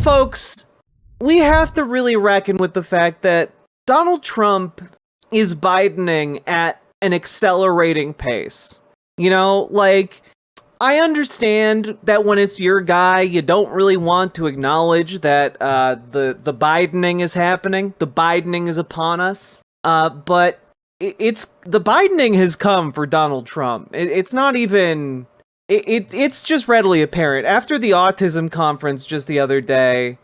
folks, we have to really reckon with the fact that Donald Trump is Bidening at an accelerating pace. You know, like, I understand that when it's your guy, you don't really want to acknowledge that the Bidening is happening. The Bidening is upon us. But it's the Bidening has come for Donald Trump. It's not even. It's just readily apparent after the autism conference just the other day,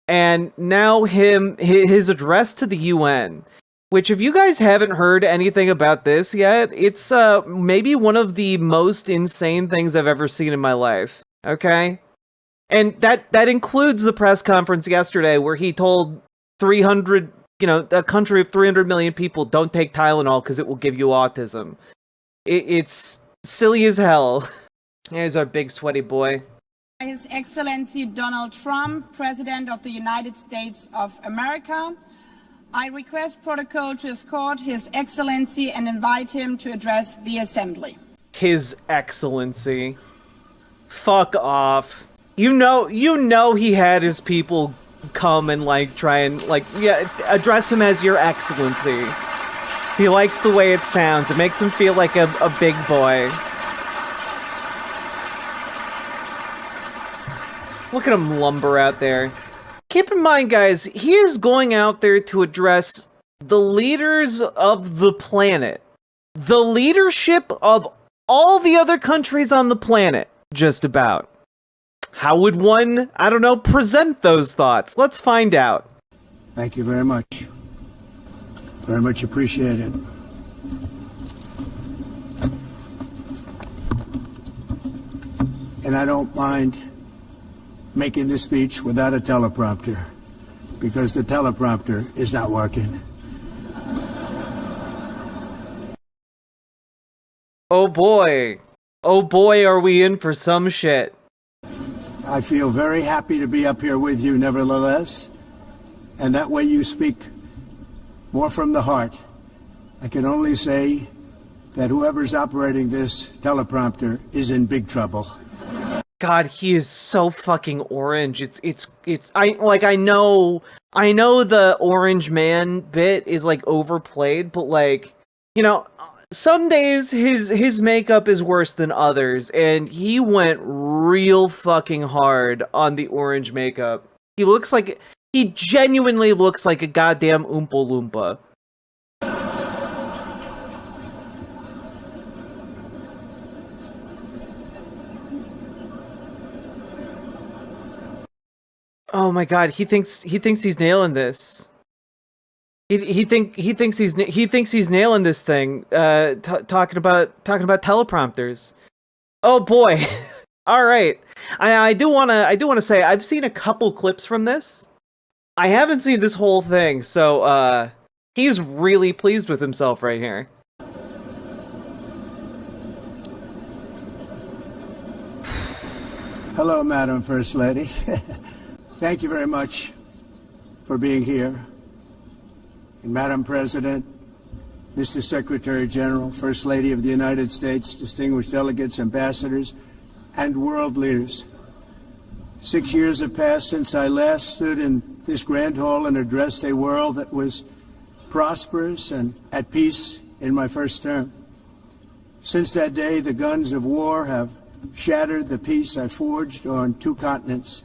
and now his address to the UN. Which, if you guys haven't heard anything about this yet, it's maybe one of the most insane things I've ever seen in my life. Okay? And that includes the press conference yesterday where he told 300, a country of 300 million people, don't take Tylenol because it will give you autism. It's silly as hell. Here's our big sweaty boy. His Excellency Donald Trump, President of the United States of America. I request protocol to escort His Excellency and invite him to address the Assembly. His Excellency. Fuck off. You know he had his people come and, try and, address him as Your Excellency. He likes the way it sounds. It makes him feel like a big boy. Look at him lumber out there. Keep in mind, guys, he is going out there to address the leaders of the planet. The leadership of all the other countries on the planet, just about. How would one, present those thoughts? Let's find out. Thank you very much. Very much appreciated. And I don't mind making this speech without a teleprompter, because the teleprompter is not working. Oh boy, are we in for some shit. I feel very happy to be up here with you nevertheless, and that way you speak more from the heart. I can only say that whoever's operating this teleprompter is in big trouble. God, he is so fucking orange. I know the orange man bit is overplayed, but some days his makeup is worse than others, and he went real fucking hard on the orange makeup. He genuinely looks like a goddamn Oompa Loompa. Oh my God, he thinks he's nailing this. He thinks he's nailing this thing. Talking about teleprompters. Oh boy. All right. I do want to say I've seen a couple clips from this. I haven't seen this whole thing, so he's really pleased with himself right here. Hello, Madam First Lady. Thank you very much for being here. And Madam President, Mr. Secretary General, First Lady of the United States, distinguished delegates, ambassadors, and world leaders. 6 years have passed since I last stood in this grand hall and addressed a world that was prosperous and at peace in my first term. Since that day, the guns of war have shattered the peace I forged on 2 continents.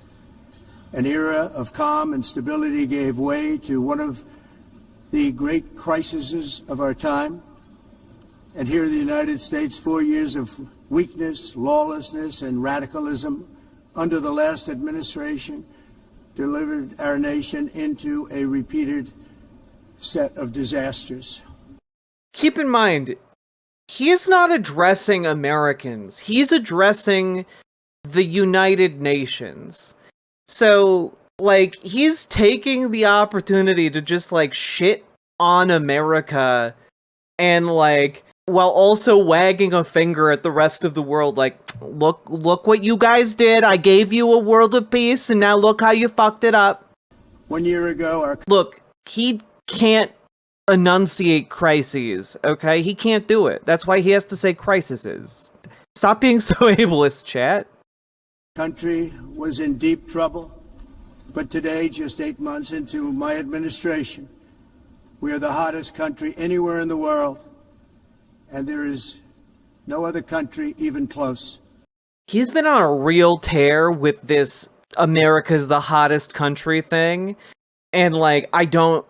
An era of calm and stability gave way to one of the great crises of our time. And here in the United States, 4 years of weakness, lawlessness, and radicalism under the last administration delivered our nation into a repeated set of disasters. Keep in mind, he's not addressing Americans. He's addressing the United Nations. So, he's taking the opportunity to just, shit on America and, while also wagging a finger at the rest of the world, look what you guys did. I gave you a world of peace, and now look how you fucked it up. 1 year ago, Look, he can't enunciate crises, okay? He can't do it. That's why he has to say crises. Stop being so ableist, chat. Country was in deep trouble. But today, just 8 months into my administration, we are the hottest country anywhere in the world, and there is no other country even close. He's been on a real tear with this America's the hottest country thing, and like I don't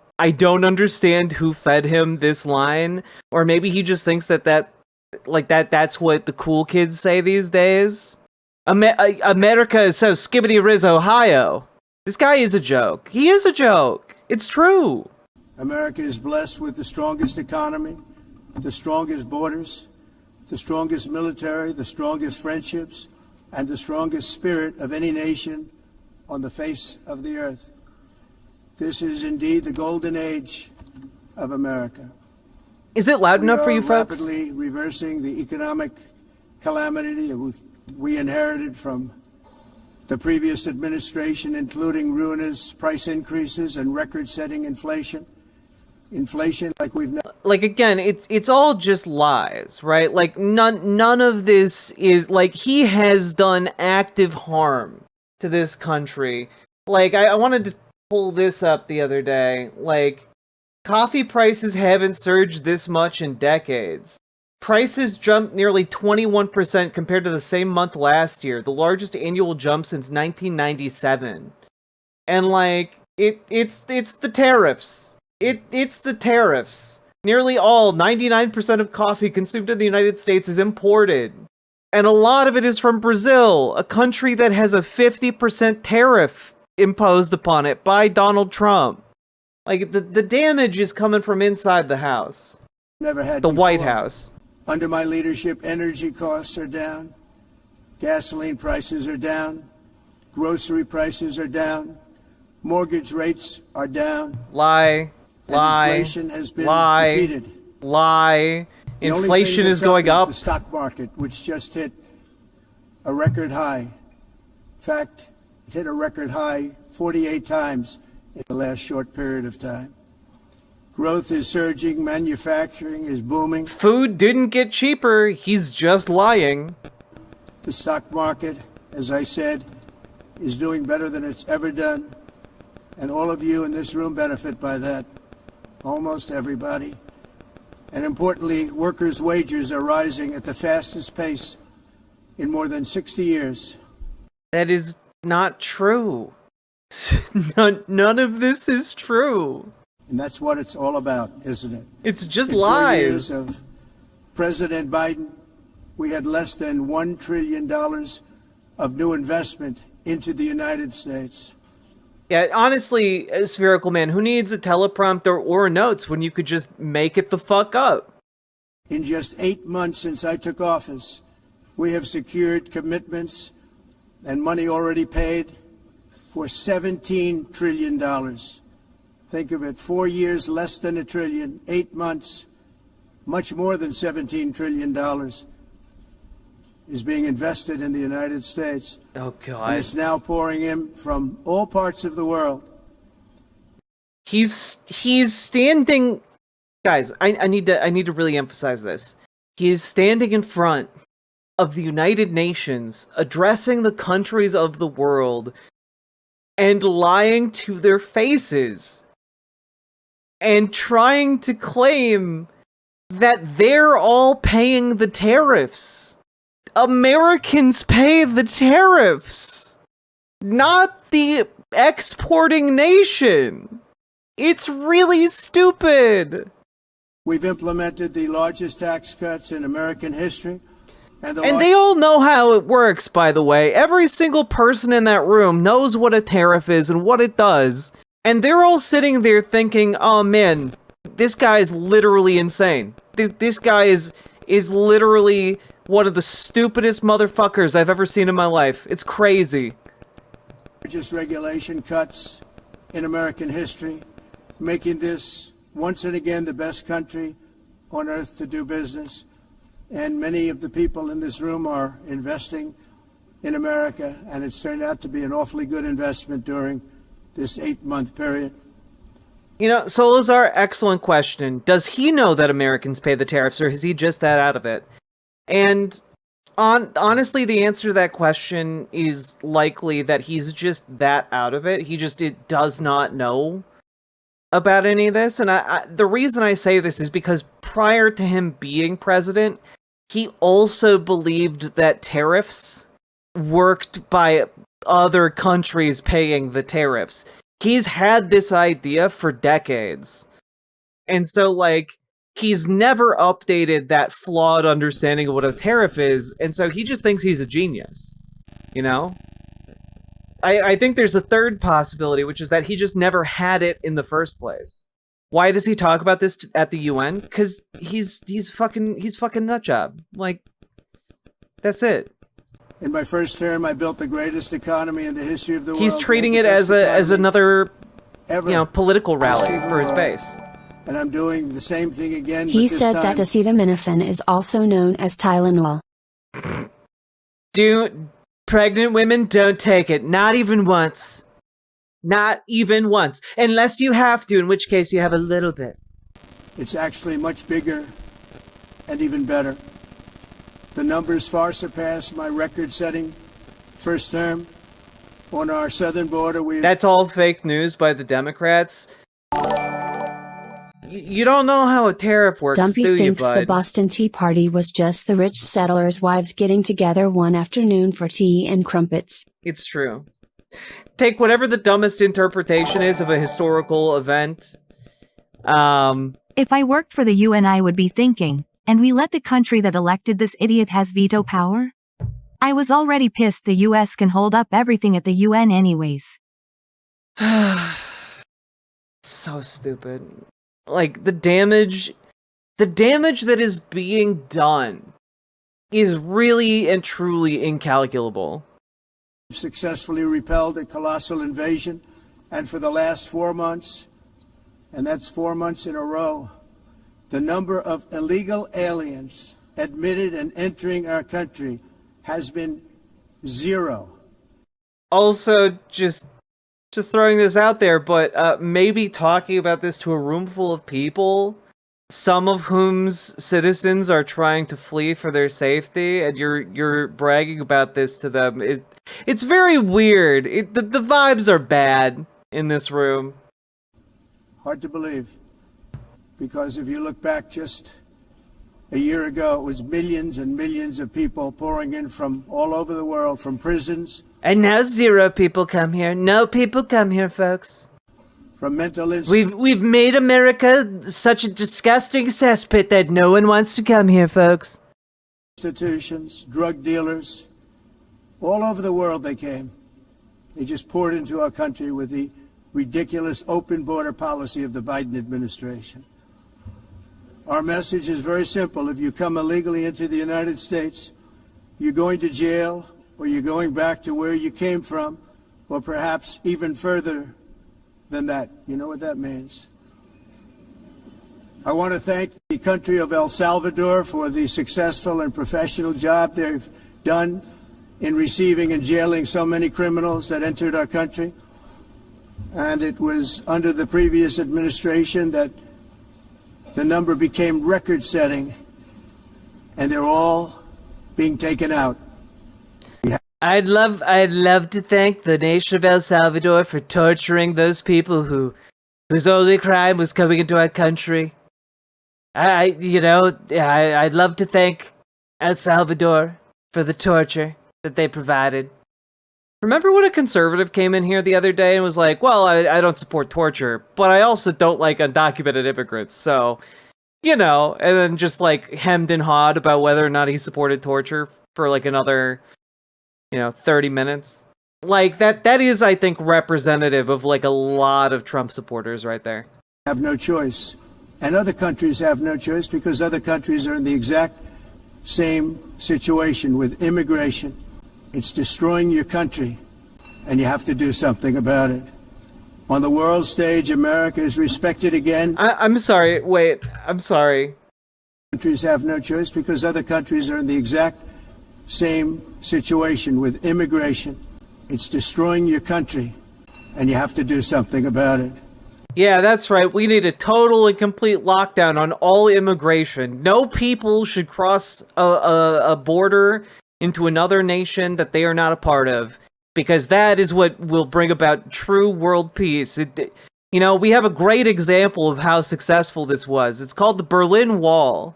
understand who fed him this line, or maybe he just thinks that's what the cool kids say these days. America is so skibbity riz Ohio. This guy is a joke. He is a joke. It's true. America is blessed with the strongest economy, the strongest borders, the strongest military, the strongest friendships, and the strongest spirit of any nation on the face of the earth. This is indeed the golden age of America. Is it loud enough for you folks? We are rapidly reversing the economic calamity that we inherited from the previous administration, including ruinous price increases and record-setting inflation. Inflation like we've never... Like, again, it's all just lies, right? Like, none of this is, like, he has done active harm to this country. Like, I wanted to pull this up the other day. Like, coffee prices haven't surged this much in decades. Prices jumped nearly 21% compared to the same month last year, the largest annual jump since 1997. And, like, it's the tariffs. It's the tariffs. Nearly all, 99% of coffee consumed in the United States is imported. And a lot of it is from Brazil, a country that has a 50% tariff imposed upon it by Donald Trump. Like, the damage is coming from inside the house. Never had the before. White House. Under my leadership, energy costs are down, gasoline prices are down, grocery prices are down, mortgage rates are down. Lie. Inflation has been defeated. Lie. Inflation is going up. The stock market, which just hit a record high. In fact, it hit a record high 48 times in the last short period of time. Growth is surging. Manufacturing is booming. Food didn't get cheaper. He's just lying. The stock market, as I said, is doing better than it's ever done. And all of you in this room benefit by that. Almost everybody. And importantly, workers' wages are rising at the fastest pace in more than 60 years. That is not true. None of this is true. And that's what it's all about, isn't it? It's just In 4 lies. years of President Biden, we had less than $1 trillion of new investment into the United States. Yeah, honestly, Spherical Man, who needs a teleprompter or notes when you could just make it the fuck up? In just 8 months since I took office, we have secured commitments and money already paid for $17 trillion. Think of it, 4 years, less than $1 trillion, 8 months, much more than $17 trillion is being invested in the United States. Oh, God. And it's now pouring in from all parts of the world. He's standing... Guys, I need to really emphasize this. He is standing in front of the United Nations, addressing the countries of the world, and lying to their faces. And trying to claim that they're all paying the tariffs. Americans pay the tariffs, not the exporting nation. It's really stupid. We've implemented the largest tax cuts in American history. And they all know how it works, by the way. Every single person in that room knows what a tariff is and what it does. And they're all sitting there thinking, oh man, this guy is literally insane. This guy is literally one of the stupidest motherfuckers I've ever seen in my life. It's crazy. Largest regulation cuts in American history, making this once and again the best country on earth to do business. And many of the people in this room are investing in America, and it's turned out to be an awfully good investment during this 8-month period. You know, Solazar, excellent question. Does he know that Americans pay the tariffs, or is he just that out of it? And Honestly, the answer to that question is likely that he's just that out of it. It does not know about any of this. And the reason I say this is because prior to him being president, he also believed that tariffs worked by other countries paying the tariffs. He's had this idea for decades. And so, like, he's never updated that flawed understanding of what a tariff is, and so he just thinks he's a genius, you know? I think there's a third possibility, which is that he just never had it in the first place. Why does he talk about this at the UN? Because he's fucking nutjob. Like, that's it. In my first term, I built the greatest economy in the history of the world. He's treating it as another, political rally for his base. And I'm doing the same thing again. He said that acetaminophen is also known as Tylenol. Pregnant women don't take it. Not even once. Not even once. Unless you have to, in which case you have a little bit. It's actually much bigger and even better. The numbers far surpass my record-setting first term. On our southern border, That's all fake news by the Democrats. You don't know how a tariff works, Dumpy do you, thinks bud? the Boston Tea Party was just the rich settlers' wives getting together one afternoon for tea and crumpets. It's true. Take whatever the dumbest interpretation is of a historical event. If I worked for the UN, I would be thinking, and we let the country that elected this idiot has veto power? I was already pissed the US can hold up everything at the UN anyways. So stupid. Like, the damage that is being done is really and truly incalculable. Successfully repelled a colossal invasion, and for the last 4 months, and that's 4 months in a row, the number of illegal aliens admitted and entering our country has been 0. Also, just throwing this out there, but maybe talking about this to a room full of people, some of whom's citizens are trying to flee for their safety, and you're bragging about this to them. It's very weird. The vibes are bad in this room. Hard to believe, because if you look back just a year ago, it was millions and millions of people pouring in from all over the world, from prisons. And now 0 people come here. No people come here, folks. From mental We've made America such a disgusting cesspit that no one wants to come here, folks. Institutions, drug dealers, all over the world they came. They just poured into our country with the ridiculous open border policy of the Biden administration. Our message is very simple. If you come illegally into the United States, you're going to jail, or you're going back to where you came from, or perhaps even further than that. You know what that means. I want to thank the country of El Salvador for the successful and professional job they've done in receiving and jailing so many criminals that entered our country. And it was under the previous administration that the number became record-setting, and they're all being taken out. I'd love to thank the nation of El Salvador for torturing those people whose only crime was coming into our country. I'd love to thank El Salvador for the torture that they provided. Remember when a conservative came in here the other day and was like, well, I don't support torture, but I also don't like undocumented immigrants, so, and then just like hemmed and hawed about whether or not he supported torture for like another 30 minutes. Like, that is, I think, representative of like a lot of Trump supporters right there. Have no choice. And other countries have no choice because other countries are in the exact same situation with immigration. It's destroying your country, and you have to do something about it. On the world stage, America is respected again. I'm sorry. Wait, I'm sorry. Countries have no choice because other countries are in the exact same situation with immigration. It's destroying your country, and you have to do something about it. Yeah, that's right. We need a total and complete lockdown on all immigration. No people should cross a border into another nation that they are not a part of, because that is what will bring about true world peace. We have a great example of how successful this was. It's called the Berlin Wall.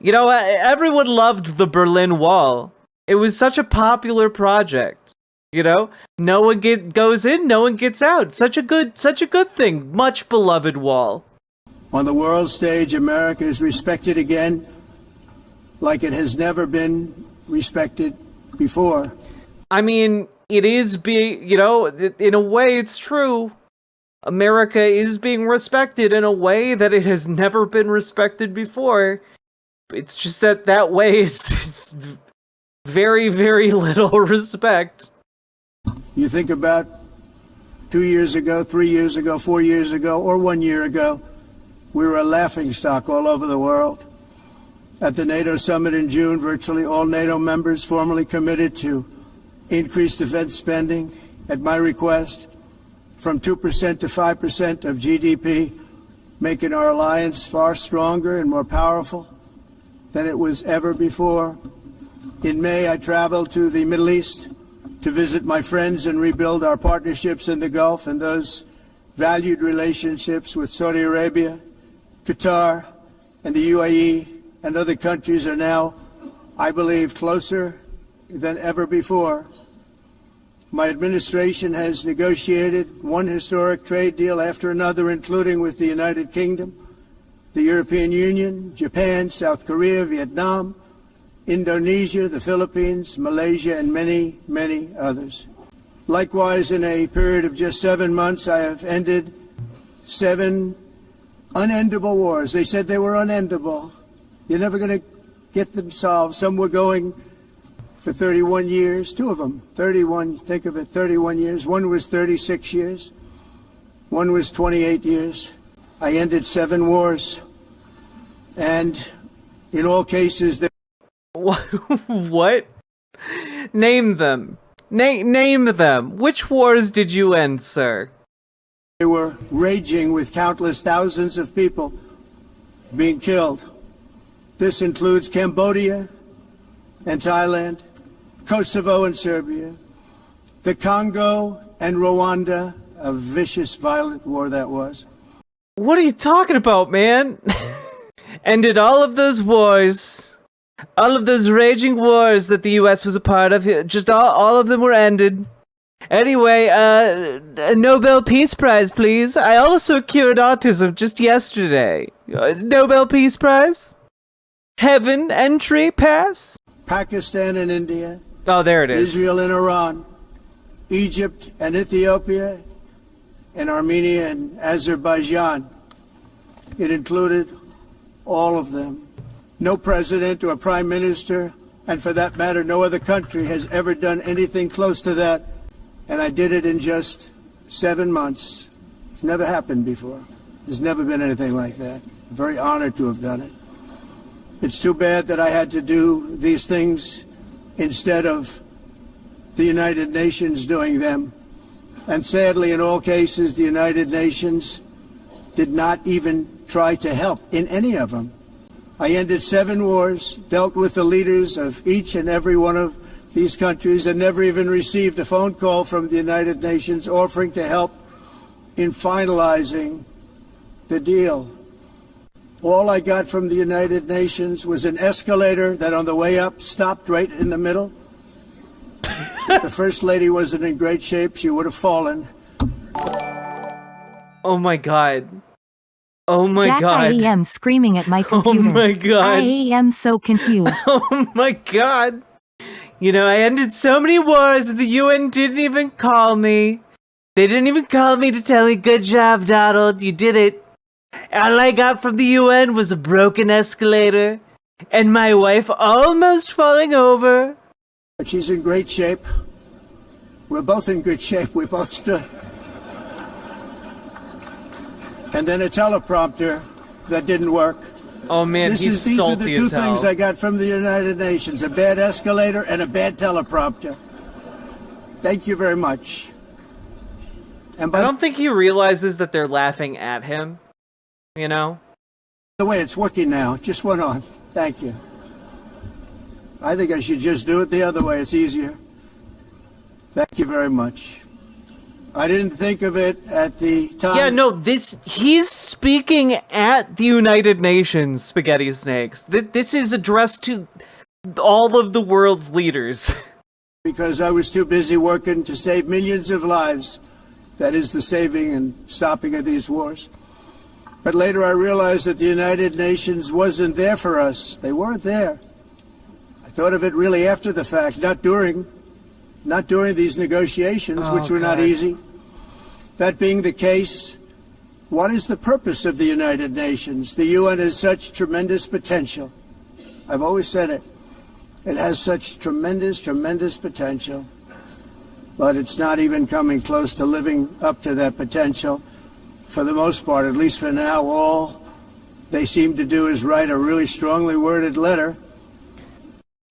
Everyone loved the Berlin Wall. It was such a popular project. No one goes in, no one gets out. Such a good thing. Much beloved wall. On the world stage, America is respected again like it has never been respected before. I mean, it is being, in a way it's true. America is being respected in a way that it has never been respected before. It's just that way is very, very little respect. You think about 2 years ago, 3 years ago, 4 years ago, or 1 year ago, we were a laughingstock all over the world. At the NATO summit in June, virtually all NATO members formally committed to increase defense spending at my request from 2% to 5% of GDP, making our alliance far stronger and more powerful than it was ever before. In May, I traveled to the Middle East to visit my friends and rebuild our partnerships in the Gulf, and those valued relationships with Saudi Arabia, Qatar, and the UAE and other countries are now, I believe, closer than ever before. My administration has negotiated one historic trade deal after another, including with the United Kingdom, the European Union, Japan, South Korea, Vietnam, Indonesia, the Philippines, Malaysia, and many, many others. Likewise, in a period of just 7 months, I have ended 7 unendable wars. They said they were unendable. You're never going to get them solved. Some were going for 31 years, 2 of them, 31, think of it, 31 years. One was 36 years. One was 28 years. I ended 7 wars. And in all cases, What? Name them. Name them. Which wars did you end, sir? they were raging with countless thousands of people being killed. This includes Cambodia and Thailand, Kosovo and Serbia, the Congo and Rwanda, a vicious, violent war that was. What are you talking about, man? Ended all of those wars, all of those raging wars that the U.S. was a part of. Just all of them were ended. Anyway, a Nobel Peace Prize, please. I also cured autism just yesterday. Nobel Peace Prize? Heaven entry pass? Pakistan and India. Oh, there it is. Israel and Iran. Egypt and Ethiopia. And Armenia and Azerbaijan. It included all of them. No president or prime minister, and for that matter, no other country has ever done anything close to that. And I did it in just 7 months. It's never happened before. There's never been anything like that. I'm very honored to have done it. It's too bad that I had to do these things instead of the United Nations doing them. And sadly, in all cases, the United Nations did not even try to help in any of them. I ended 7 wars, dealt with the leaders of each and every one of these countries, and never even received a phone call from the United Nations offering to help in finalizing the deal. All I got from the United Nations was an escalator that on the way up stopped right in the middle. The First Lady wasn't in great shape. She would have fallen. Oh my god. Oh my Jack, god. I am screaming at my computer. Oh my god. I am so confused. Oh my god. You know, I ended so many wars and the UN didn't even call me. They didn't even call me to tell me, good job, Donald, you did it. All I got from the UN was a broken escalator and my wife almost falling over. But she's in great shape. We're both in good shape. We both stood. And then a teleprompter that didn't work. Oh man, he's these are salty the 2 as hell. things I got from the United Nations, a bad escalator and a bad teleprompter. Thank you very much. And I by don't think he realizes that they're laughing at him. You know? the way, it's working now. It just went on. Thank you. I think I should just do it the other way. It's easier. Thank you very much. I didn't think of it at the time. Yeah, no, he's speaking at the United Nations, Spaghetti Snakes. This is addressed to all of the world's leaders. Because I was too busy working to save millions of lives. That is the saving and stopping of these wars. But later I realized that the United Nations wasn't there for us. They weren't there. I thought of it really after the fact, not during these negotiations, which were not easy. That being the case, what is the purpose of the United Nations? The UN has such tremendous potential. I've always said it. It has such tremendous, tremendous potential. But it's not even coming close to living up to that potential. For the most part, at least for now, all they seem to do is write a really strongly worded letter.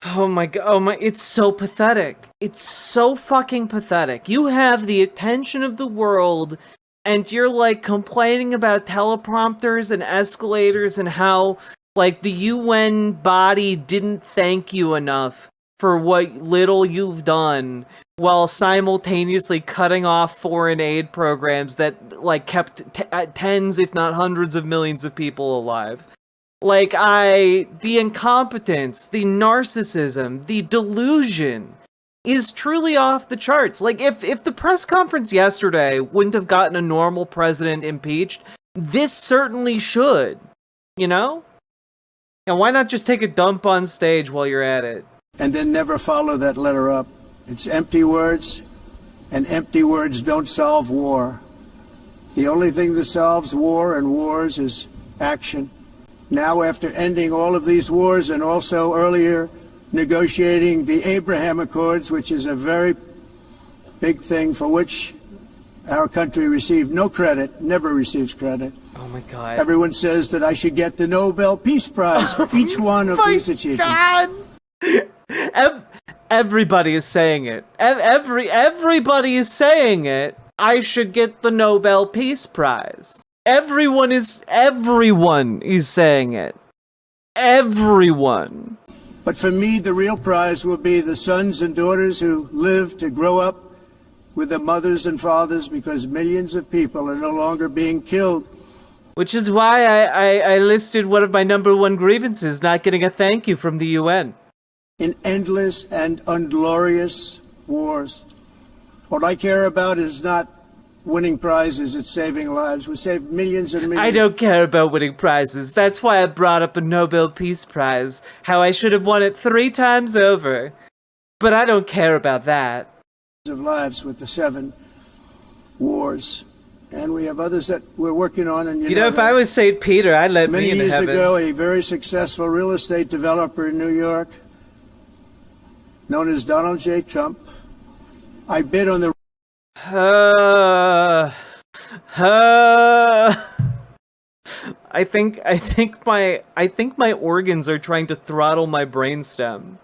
Oh my god, it's so pathetic. It's so fucking pathetic. You have the attention of the world, and you're like complaining about teleprompters and escalators and how, like, the UN body didn't thank you enough for what little you've done, while simultaneously cutting off foreign aid programs that, like, kept tens, if not hundreds of millions of people alive. Like, the incompetence, the narcissism, the delusion is truly off the charts. Like, if the press conference yesterday wouldn't have gotten a normal president impeached, this certainly should, you know? And why not just take a dump on stage while you're at it? And then never follow that letter up. It's empty words, and empty words don't solve war. The only thing that solves war and wars is action. Now, after ending all of these wars and also earlier negotiating the Abraham Accords, which is a very big thing for which our country received no credit, never receives credit. Oh my god. Everyone says that I should get the Nobel Peace Prize for each one of these achievements. God. Everybody is saying it. Everybody is saying it. I should get the Nobel Peace Prize. Everyone is saying it. Everyone. But for me, the real prize will be the sons and daughters who live to grow up with their mothers and fathers, because millions of people are no longer being killed. Which is why I listed one of my number one grievances, not getting a thank you from the UN. In endless and unglorious wars. What I care about is not winning prizes, it's saving lives. We saved millions and millions. I don't care about winning prizes. That's why I brought up a Nobel Peace Prize. How I should have won it 3 times over. But I don't care about that. Of lives with the 7 wars. And we have others that we're working on. And you know, if I was St. Peter, I'd let me into heaven. Many years ago, a very successful real estate developer in New York, known as Donald J. Trump, I bid on the I think my organs are trying to throttle my brainstem.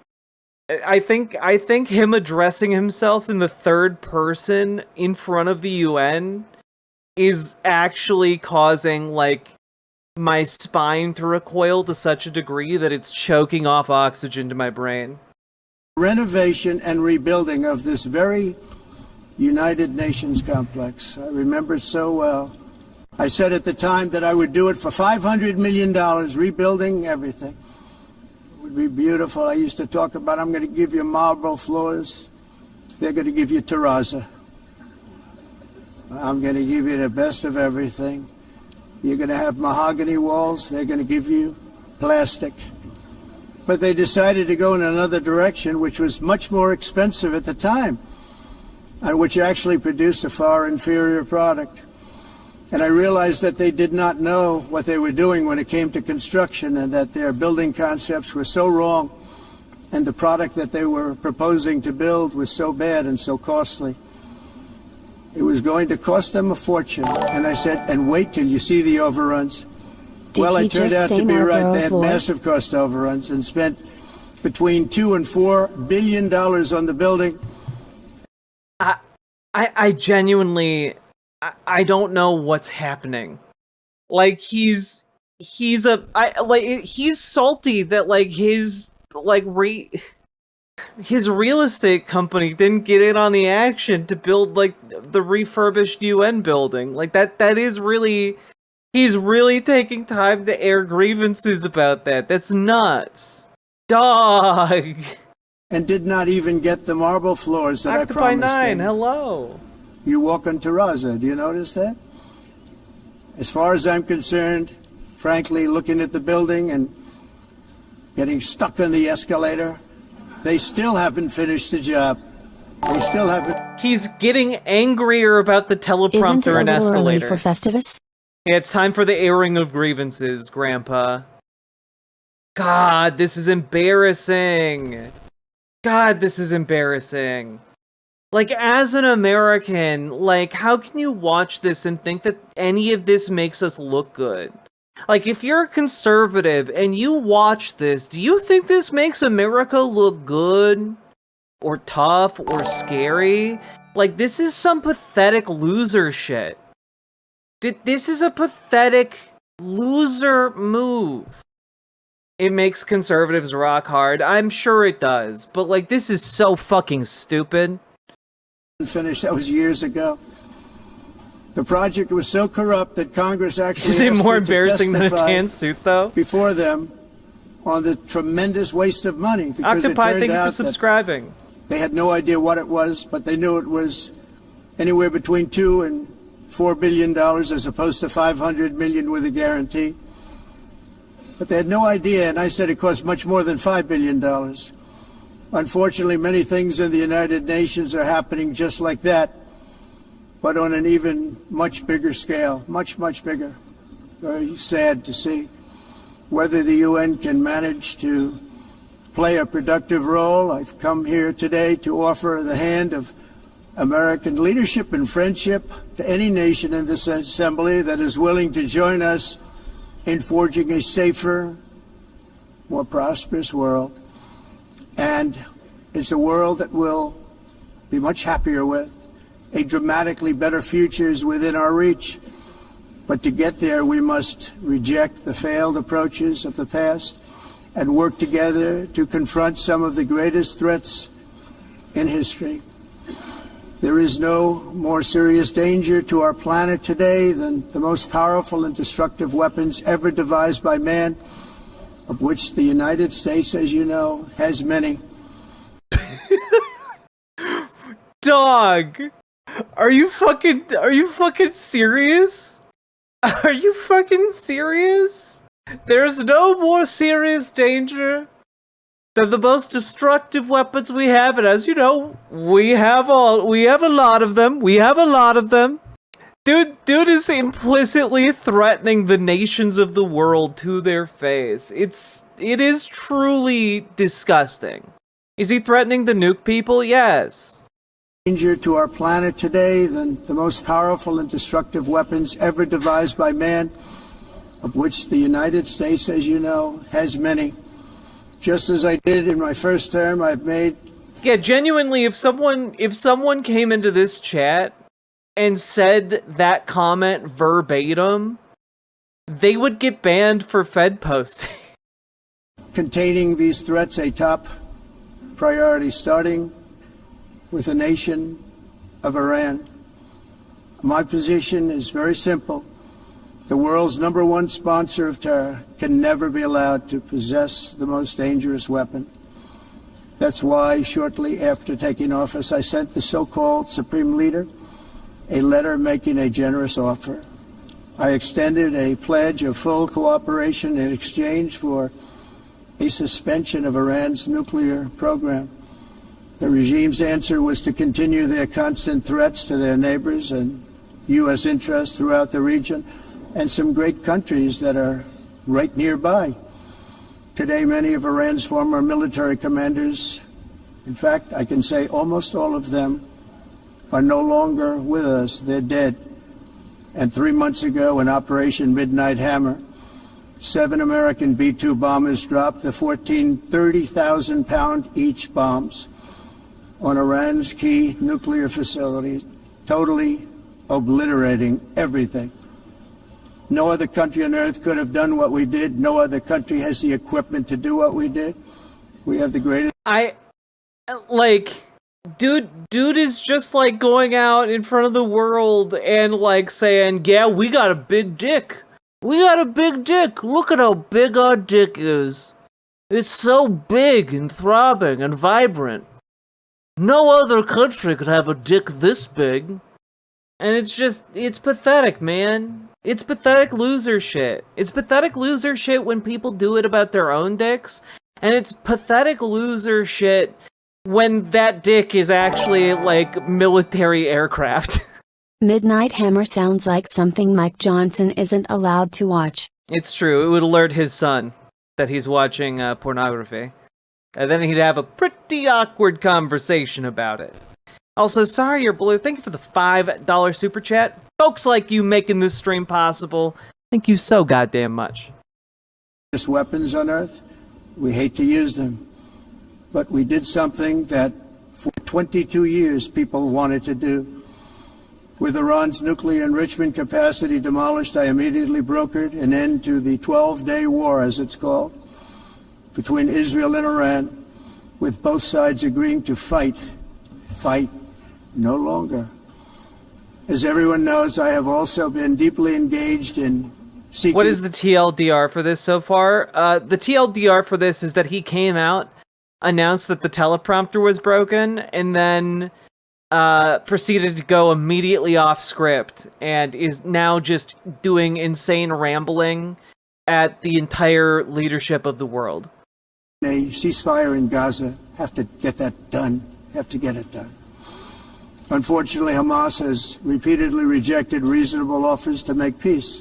I think him addressing himself in the third person in front of the UN is actually causing, like, my spine to recoil to such a degree that it's choking off oxygen to my brain. Renovation and rebuilding of this very United Nations complex. I remember it so well. I said at the time that I would do it for $500 million, rebuilding everything. It would be beautiful. I used to talk about, I'm going to give you marble floors. They're going to give you terrazzo. I'm going to give you the best of everything. You're going to have mahogany walls. They're going to give you plastic. But they decided to go in another direction, which was much more expensive at the time, and which actually produced a far inferior product. And I realized that they did not know what they were doing when it came to construction, and that their building concepts were so wrong, and the product that they were proposing to build was so bad and so costly. It was going to cost them a fortune. And I said, and wait till you see the overruns. Well, it turned out to be right. They had massive cost overruns and spent between $2 and $4 billion on the building. I genuinely, I don't know what's happening. Like, he's salty that, like, his like his real estate company didn't get in on the action to build like the refurbished UN building. Like that is really, he's really taking time to air grievances about that. That's nuts. Dog. And did not even get the marble floors that I promised 9, him. hello. You walk on terrazzo, do you notice that? As far as I'm concerned, frankly, looking at the building and getting stuck on the escalator, they still haven't finished the job. They still haven't. He's getting angrier about the teleprompter and escalator. For Festivus? Yeah, it's time for the airing of grievances, Grandpa. God, this is embarrassing. God, this is embarrassing. Like, as an American, like, how can you watch this and think that any of this makes us look good? Like, if you're a conservative and you watch this, do you think this makes America look good? Or tough? Or scary? Like, this is some pathetic loser shit. This is a pathetic loser move. It makes conservatives rock hard. I'm sure it does. But, like, this is so fucking stupid. Finished. That was years ago. The project was so corrupt that Congress actually Is it more embarrassing than a tan suit, though? Before them on the tremendous waste of money. Because Octopi, thank you for subscribing. They had no idea what it was, but they knew it was anywhere between $2 and $4 billion as opposed to $500 million with a guarantee. But they had no idea, and I said it cost much more than $5 billion. Unfortunately, many things in the United Nations are happening just like that, but on an even much bigger scale, much, much bigger. Very sad to see. Whether the UN can manage to play a productive role, I've come here today to offer the hand of American leadership and friendship to any nation in this assembly that is willing to join us in forging a safer, more prosperous world. And it's a world that we'll be much happier with. A dramatically better future is within our reach. But to get there, we must reject the failed approaches of the past and work together to confront some of the greatest threats in history. There is no more serious danger to our planet today than the most powerful and destructive weapons ever devised by man, of which the United States, as you know, has many. Dog, are you fucking serious? Are you fucking serious? There's no more serious danger than the most destructive weapons we have, and as you know, we have a lot of them. Dude is implicitly threatening the nations of the world to their face. It is truly disgusting. Is he threatening to nuke people? Yes. Danger to our planet today than the most powerful and destructive weapons ever devised by man, of which the United States, as you know, has many. Just as I did in my first term, I've made... Yeah, genuinely, if someone came into this chat and said that comment verbatim, they would get banned for Fed posting. Containing these threats a top priority, starting with the nation of Iran. My position is very simple. The world's #1 sponsor of terror can never be allowed to possess the most dangerous weapon. That's why, shortly after taking office, I sent the so-called Supreme Leader a letter making a generous offer. I extended a pledge of full cooperation in exchange for a suspension of Iran's nuclear program. The regime's answer was to continue their constant threats to their neighbors and U.S. interests throughout the region and some great countries that are right nearby. Today, many of Iran's former military commanders, in fact, I can say almost all of them, are no longer with us. They're dead. And 3 months ago, in Operation Midnight Hammer, 7 American B-2 bombers dropped the 14 30,000-pound each bombs on Iran's key nuclear facilities, totally obliterating everything. No other country on earth could have done what we did. No other country has the equipment to do what we did. We have the greatest... Dude is just like going out in front of the world and like saying, yeah, we got a big dick. We got a big dick. Look at how big our dick is. It's so big and throbbing and vibrant. No other country could have a dick this big. And it's pathetic, man. It's pathetic loser shit. It's pathetic loser shit when people do it about their own dicks. And it's pathetic loser shit when that dick is actually, like, military aircraft. Midnight Hammer sounds like something Mike Johnson isn't allowed to watch. It's true. It would alert his son that he's watching pornography. And then he'd have a pretty awkward conversation about it. Also, sorry you're blue. Thank you for the $5 super chat. Folks like you making this stream possible. Thank you so goddamn much. Weapons on Earth. We hate to use them. But we did something that for 22 years people wanted to do. With Iran's nuclear enrichment capacity demolished, I immediately brokered an end to the 12-day war, as it's called, between Israel and Iran, with both sides agreeing to fight no longer. As everyone knows, I have also been deeply engaged in seeking... What is the TLDR for this so far? The TLDR for this is that he came out, announced that the teleprompter was broken, and then proceeded to go immediately off script, and is now just doing insane rambling at the entire leadership of the world. A ceasefire in Gaza, have to get that done, have to get it done. Unfortunately, Hamas has repeatedly rejected reasonable offers to make peace.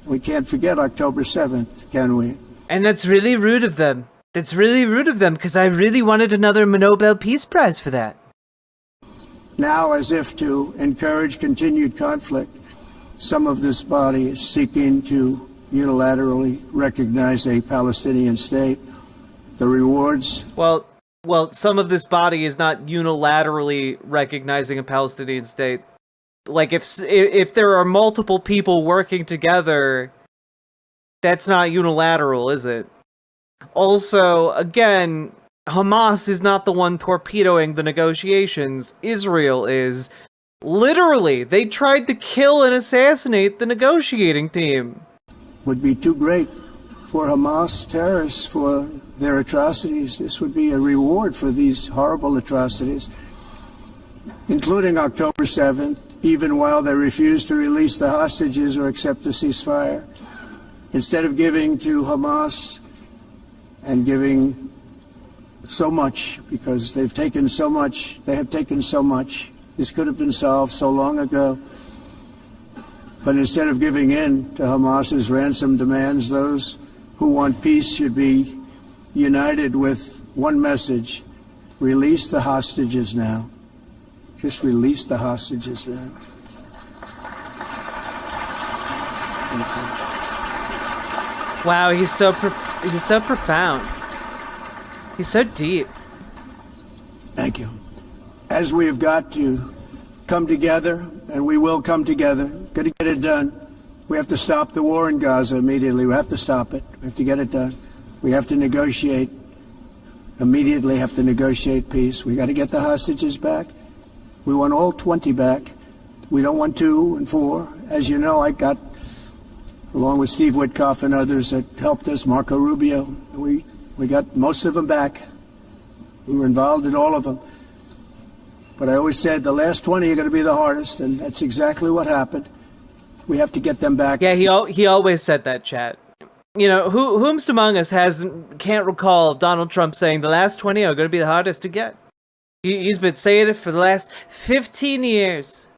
We can't forget October 7th, can we? And that's really rude of them. That's really rude of them, because I really wanted another Nobel Peace Prize for that. Now, as if to encourage continued conflict, some of this body is seeking to unilaterally recognize a Palestinian state. The rewards... Well, some of this body is not unilaterally recognizing a Palestinian state. Like, if there are multiple people working together, that's not unilateral, is it? Also, again, Hamas is not the one torpedoing the negotiations. Israel is. Literally, they tried to kill and assassinate the negotiating team. Would be too great for Hamas terrorists for their atrocities. This would be a reward for these horrible atrocities, including October 7th, even while they refuse to release the hostages or accept a ceasefire. Instead of giving to Hamas and giving so much, because they've taken so much, they have taken so much. This could have been solved so long ago. But instead of giving in to Hamas's ransom demands, those who want peace should be united with one message: release the hostages now. Just release the hostages now. Wow, he's so profound. He's so deep. Thank you. As we have got to come together, and we will come together, got to get it done. We have to stop the war in Gaza immediately. We have to stop it. We have to get it done. We have to negotiate. Immediately have to negotiate peace. We got to get the hostages back. We want all 20 back. We don't want 2 and 4. As you know, I got, along with Steve Witkoff and others that helped us, Marco Rubio, we got most of them back. We were involved in all of them. But I always said the last 20 are going to be the hardest, and that's exactly what happened. We have to get them back. Yeah, he always said that, chat. You know, whomst among us can't recall Donald Trump saying the last 20 are going to be the hardest to get? He's been saying it for the last 15 years.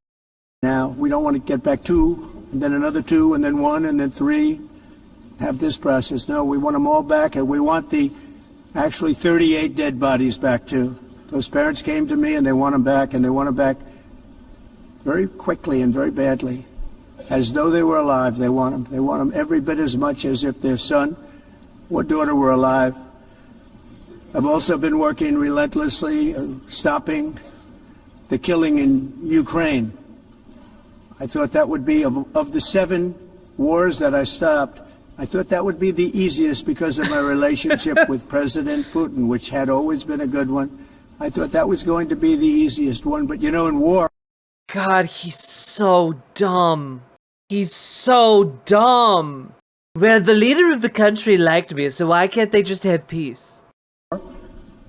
Now, we don't want to get back 2, and then another 2, and then 1, and then 3. Have this process. No, we want them all back, and we want the actually 38 dead bodies back, too. Those parents came to me, and they want them back, and they want them back very quickly and very badly. As though they were alive, they want them. They want them every bit as much as if their son or daughter were alive. I've also been working relentlessly, stopping the killing in Ukraine. I thought that would be, of the 7 wars that I stopped, I thought that would be the easiest because of my relationship with President Putin, which had always been a good one. I thought that was going to be the easiest one. But, you know, in war... God, he's so dumb. He's so dumb. Well, the leader of the country liked me, so why can't they just have peace?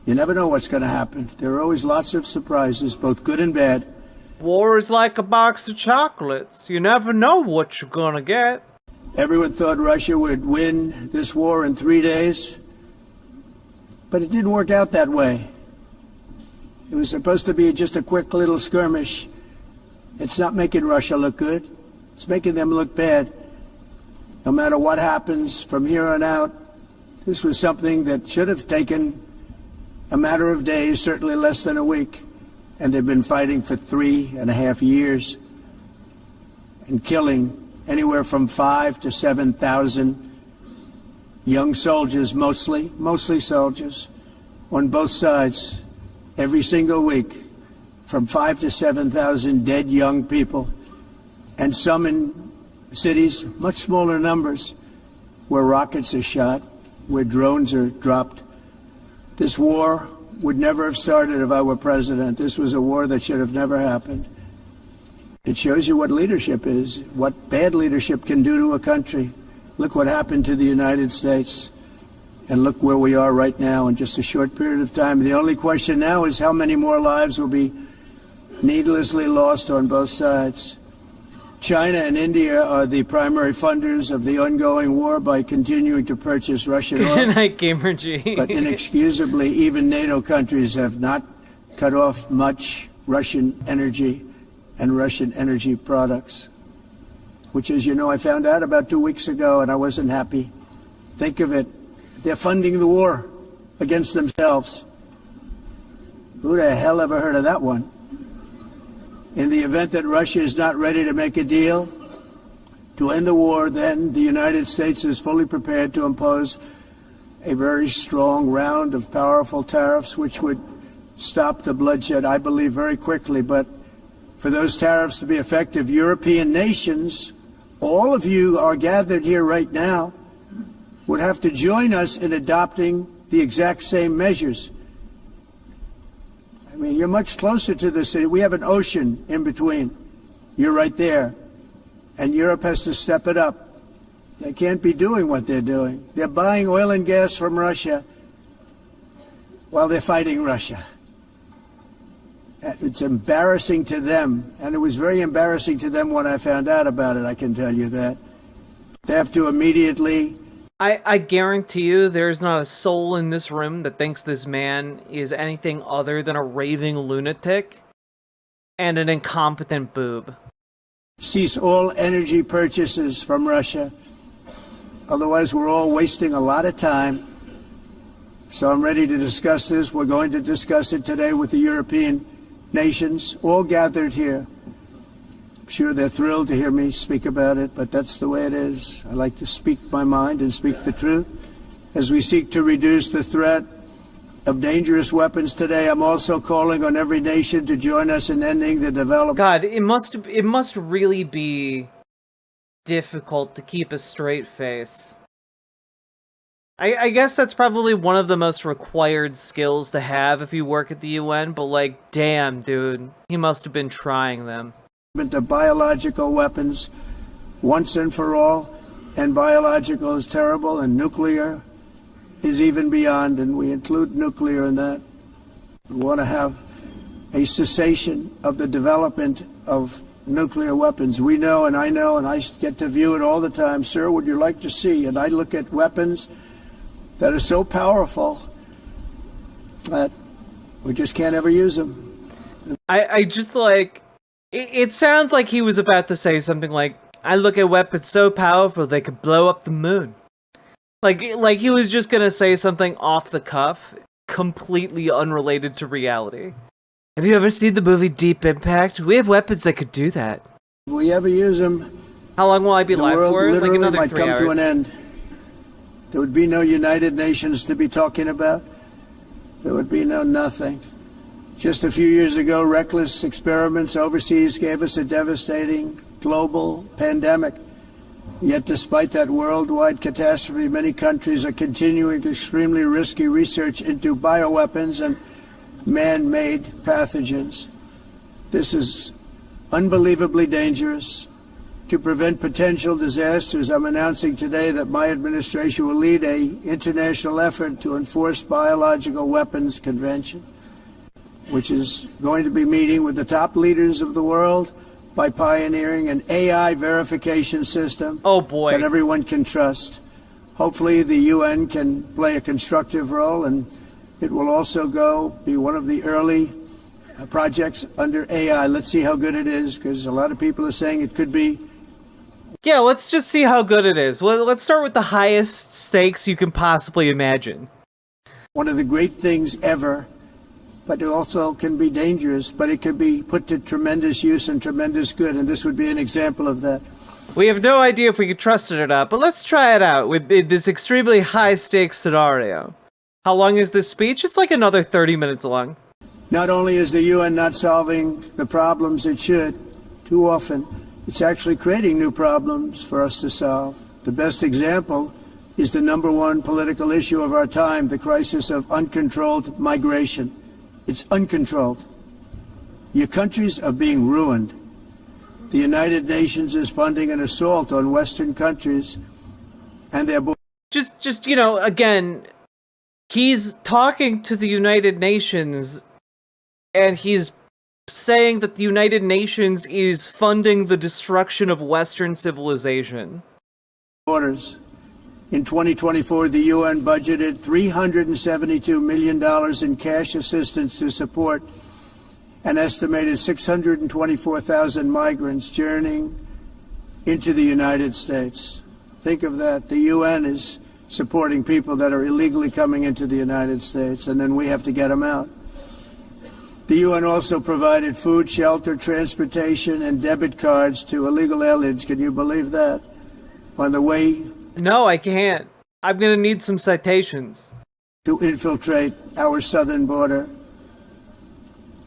You never know what's going to happen. There are always lots of surprises, both good and bad. War is like a box of chocolates. You never know what you're gonna get. Everyone thought Russia would win this war in 3 days, but it didn't work out that way. It was supposed to be just a quick little skirmish. It's not making Russia look good. It's making them look bad. No matter what happens from here on out, this was something that should have taken a matter of days, certainly less than a week. And they've been fighting for 3.5 years and killing anywhere from 5,000 to 7,000 young soldiers, mostly soldiers, on both sides, every single week, from 5,000 to 7,000 dead young people, and some in cities, much smaller numbers, where rockets are shot, where drones are dropped. This war would never have started if I were president. This was a war that should have never happened. It shows you what leadership is, what bad leadership can do to a country. Look what happened to the United States, and look where we are right now in just a short period of time. The only question now is how many more lives will be needlessly lost on both sides. China and India are the primary funders of the ongoing war by continuing to purchase Russian oil. Good night, Gamer G. But inexcusably, even NATO countries have not cut off much Russian energy and Russian energy products, which, as you know, I found out about 2 weeks ago, and I wasn't happy. Think of it. They're funding the war against themselves. Who the hell ever heard of that one? In the event that Russia is not ready to make a deal to end the war, then the United States is fully prepared to impose a very strong round of powerful tariffs, which would stop the bloodshed, I believe, very quickly. But for those tariffs to be effective, European nations, all of you are gathered here right now, would have to join us in adopting the exact same measures. I mean, you're much closer to the city. We have an ocean in between. You're right there. And Europe has to step it up. They can't be doing what they're doing. They're buying oil and gas from Russia while they're fighting Russia. It's embarrassing to them. And it was very embarrassing to them when I found out about it, I can tell you that. They have to immediately... I guarantee you there's not a soul in this room that thinks this man is anything other than a raving lunatic and an incompetent boob. Cease all energy purchases from Russia. Otherwise, we're all wasting a lot of time. So I'm ready to discuss this. We're going to discuss it today with the European nations, all gathered here. I'm sure they're thrilled to hear me speak about it, but that's the way it is. I like to speak my mind and speak the truth. As we seek to reduce the threat of dangerous weapons today, I'm also calling on every nation to join us in ending the development. God, it must really be difficult to keep a straight face. I guess that's probably one of the most required skills to have if you work at the UN, but like, damn, dude, he must have been trying them. Of biological weapons once and for all, and biological is terrible, and nuclear is even beyond, and we include nuclear in that. We want to have a cessation of the development of nuclear weapons. We know, and I get to view it all the time. Sir, would you like to see? And I look at weapons that are so powerful that we just can't ever use them. I just like... It sounds like he was about to say something like, I look at weapons so powerful they could blow up the moon. Like he was just gonna say something off the cuff, completely unrelated to reality. Have you ever seen the movie Deep Impact? We have weapons that could do that. If we ever use them, how long will I be live for? The world literally like might come to an end. There would be no United Nations to be talking about. There would be no nothing. Just a few years ago, reckless experiments overseas gave us a devastating global pandemic. Yet despite that worldwide catastrophe, many countries are continuing extremely risky research into bioweapons and man-made pathogens. This is unbelievably dangerous. To prevent potential disasters, I'm announcing today that my administration will lead an international effort to enforce Biological Weapons Convention, which is going to be meeting with the top leaders of the world by pioneering an AI verification system that everyone can trust. Hopefully the UN can play a constructive role, and it will also be one of the early projects under AI. Let's see how good it is, because a lot of people are saying it could be. Yeah, let's just see how good it is. Well, let's start with the highest stakes you can possibly imagine. One of the great things ever, but it also can be dangerous, but it can be put to tremendous use and tremendous good, and this would be an example of that. We have no idea if we can trust it or not, but let's try it out with this extremely high-stakes scenario. How long is this speech? It's like another 30 minutes long. Not only is the UN not solving the problems it should, too often, it's actually creating new problems for us to solve. The best example is the #1 political issue of our time, the crisis of uncontrolled migration. It's uncontrolled. Your countries are being ruined. The United Nations is funding an assault on Western countries and their borders. Just, you know, again, he's talking to the United Nations, and he's saying that the United Nations is funding the destruction of Western civilization. In 2024, the UN budgeted $372 million in cash assistance to support an estimated 624,000 migrants journeying into the United States. Think of that. The UN is supporting people that are illegally coming into the United States, and then we have to get them out. The UN also provided food, shelter, transportation, and debit cards to illegal aliens. Can you believe that? On the way... No, I can't. I'm gonna need some citations. ...to infiltrate our southern border.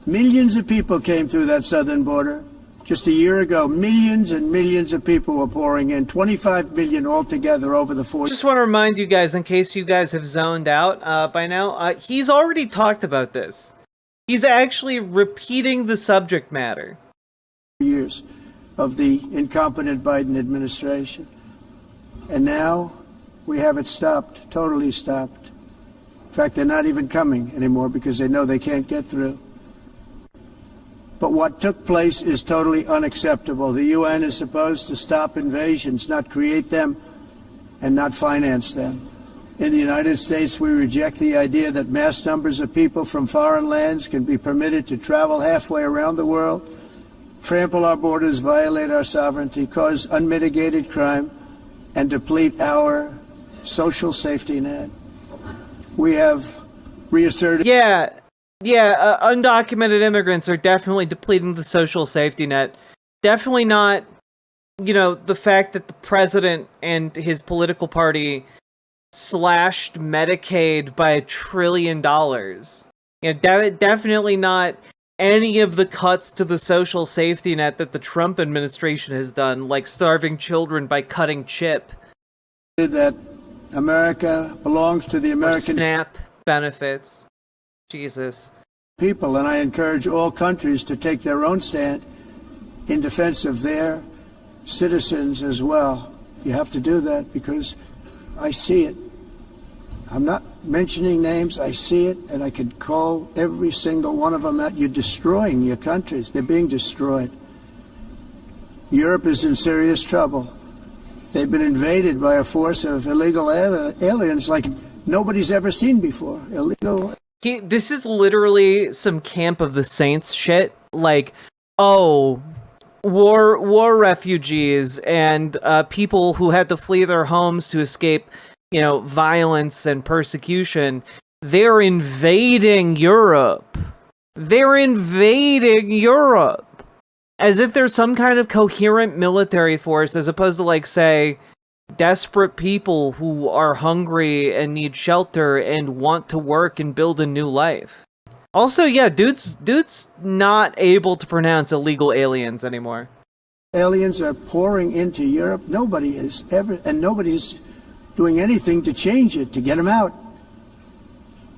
Millions of people came through that southern border. Just a year ago, millions and millions of people were pouring in. 25 million altogether over the 4 years. Just want to remind you guys, in case you guys have zoned out by now, he's already talked about this. He's actually repeating the subject matter. Years of the incompetent Biden administration. And now we have it stopped, totally stopped. In fact, they're not even coming anymore because they know they can't get through. But what took place is totally unacceptable. The UN is supposed to stop invasions, not create them and not finance them. In the United States, we reject the idea that mass numbers of people from foreign lands can be permitted to travel halfway around the world, trample our borders, violate our sovereignty, cause unmitigated crime, and deplete our social safety net. We have reasserted... Yeah, undocumented immigrants are definitely depleting the social safety net. Definitely not, you know, the fact that the president and his political party slashed Medicaid by $1 trillion. You know, definitely not any of the cuts to the social safety net that the Trump administration has done, like starving children by cutting CHIP. That America belongs to the American... Or SNAP benefits. Jesus. People, and I encourage all countries to take their own stand in defense of their citizens as well. You have to do that because I see it. I'm not mentioning names. I see it, and I could call every single one of them out. You're destroying your countries. They're being destroyed. Europe is in serious trouble. They've been invaded by a force of illegal aliens like nobody's ever seen before. This is literally some Camp of the Saints shit. Like, oh, war refugees and people who had to flee their homes to escape, you know, violence and persecution. They're invading Europe. They're invading Europe. As if there's some kind of coherent military force, as opposed to, like, say, desperate people who are hungry and need shelter and want to work and build a new life. Also, yeah, dude's not able to pronounce illegal aliens anymore. aliens are pouring into Europe. Nobody is ever, and nobody's doing anything to change it, to get them out.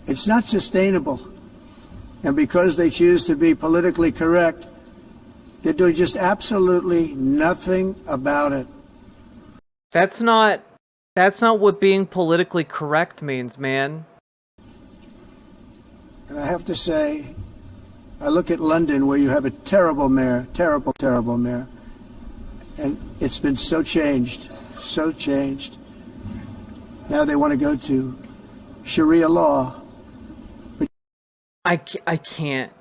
It's not sustainable. And because they choose to be politically correct, they're doing just absolutely nothing about it. That's not what being politically correct means, man. And I have to say, I look at London, where you have a terrible mayor, terrible, terrible mayor, and it's been so changed, so changed. Now they want to go to Sharia law. I can't.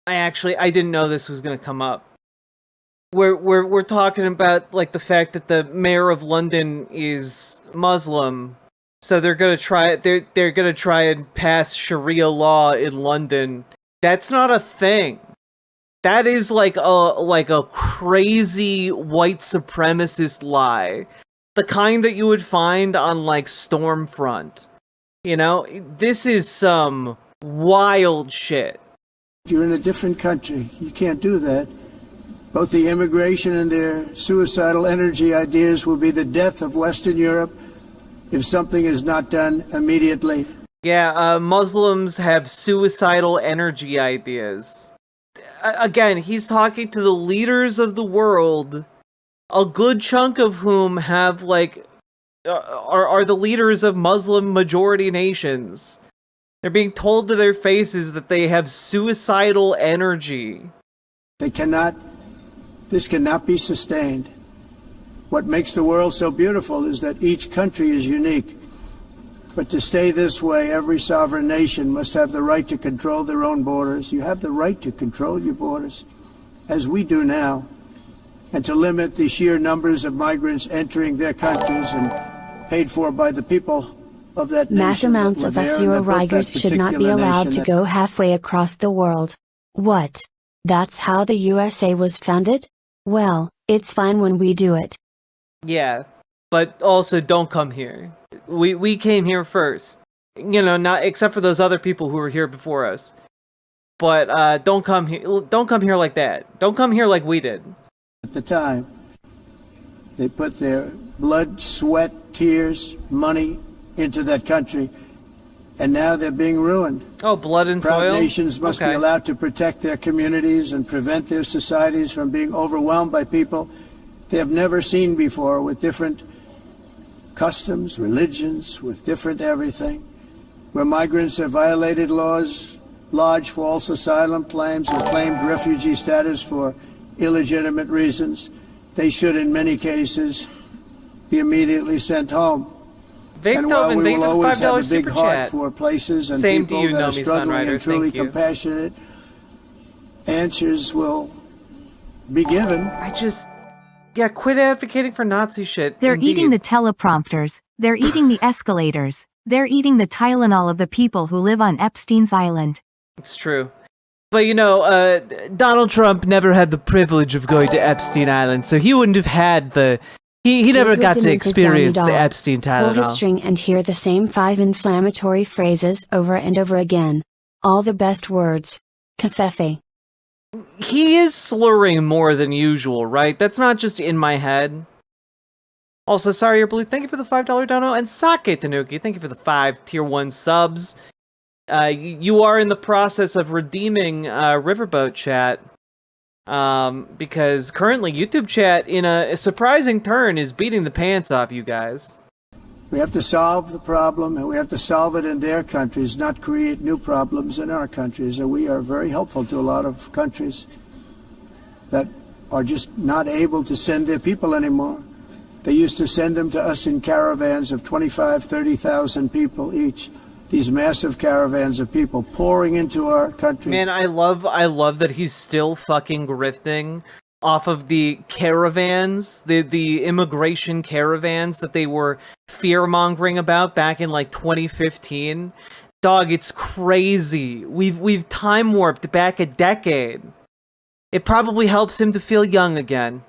I didn't know this was going to come up. We're talking about like the fact that the mayor of London is Muslim, so they're gonna try and pass Sharia law in London. That's not a thing. That is like a crazy white supremacist lie, the kind that you would find on like Stormfront. You know, this is some wild shit. You're in a different country. You can't do that. Both the immigration and their suicidal energy ideas will be the death of Western Europe if something is not done immediately. Yeah, Muslims have suicidal energy ideas. Again, he's talking to the leaders of the world, a good chunk of whom have like are the leaders of Muslim majority nations. They're being told to their faces that they have suicidal energy. This cannot be sustained. What makes the world so beautiful is that each country is unique. But to stay this way, every sovereign nation must have the right to control their own borders. You have the right to control your borders, as we do now, and to limit the sheer numbers of migrants entering their countries and paid for by the people of that nation. Mass amounts of F-Zero Rigers should not be allowed to go halfway across the world. What? That's how the USA was founded? Well, it's fine when we do it. Yeah, but also don't come here. We came here first. You know, not except for those other people who were here before us. But don't come here like that. Don't come here like we did. At the time, they put their blood, sweat, tears, money into that country, and now they're being ruined. Oh, blood and Proud soil? nations must be allowed to protect their communities and prevent their societies from being overwhelmed by people they have never seen before, with different customs, religions, with different everything. Where migrants have violated laws, lodged false asylum claims, or claimed refugee status for illegitimate reasons, they should, in many cases, be immediately sent home. And while we will always have a big heart for places and people that are struggling and truly compassionate, answers will be given. Yeah, quit advocating for Nazi shit. They're eating the teleprompters, they're eating the escalators, they're eating the Tylenol of the people who live on Epstein's Island. It's true. But you know, Donald Trump never had the privilege of going to Epstein Island, so he wouldn't have had the... He never got to experience the Epstein Tylenol. Pull his string and hear the same 5 inflammatory phrases over and over again. All the best words. Covfefe. He is slurring more than usual, right? That's not just in my head. Also, Sorry You're Blue, thank you for the $5 dono, and Sake Tanuki, thank you for the 5 tier 1 subs. You are in the process of redeeming Riverboat chat. Because currently YouTube chat, in a surprising turn, is beating the pants off you guys. We have to solve the problem, and we have to solve it in their countries, not create new problems in our countries. And we are very helpful to a lot of countries that are just not able to send their people anymore. They used to send them to us in caravans of 25, 30,000 people each. These massive caravans of people pouring into our country. Man, I love that he's still fucking grifting off of the caravans, the immigration caravans that they were fear-mongering about back in like 2015. Dog, it's crazy. We've time warped back a decade. It probably helps him to feel young again.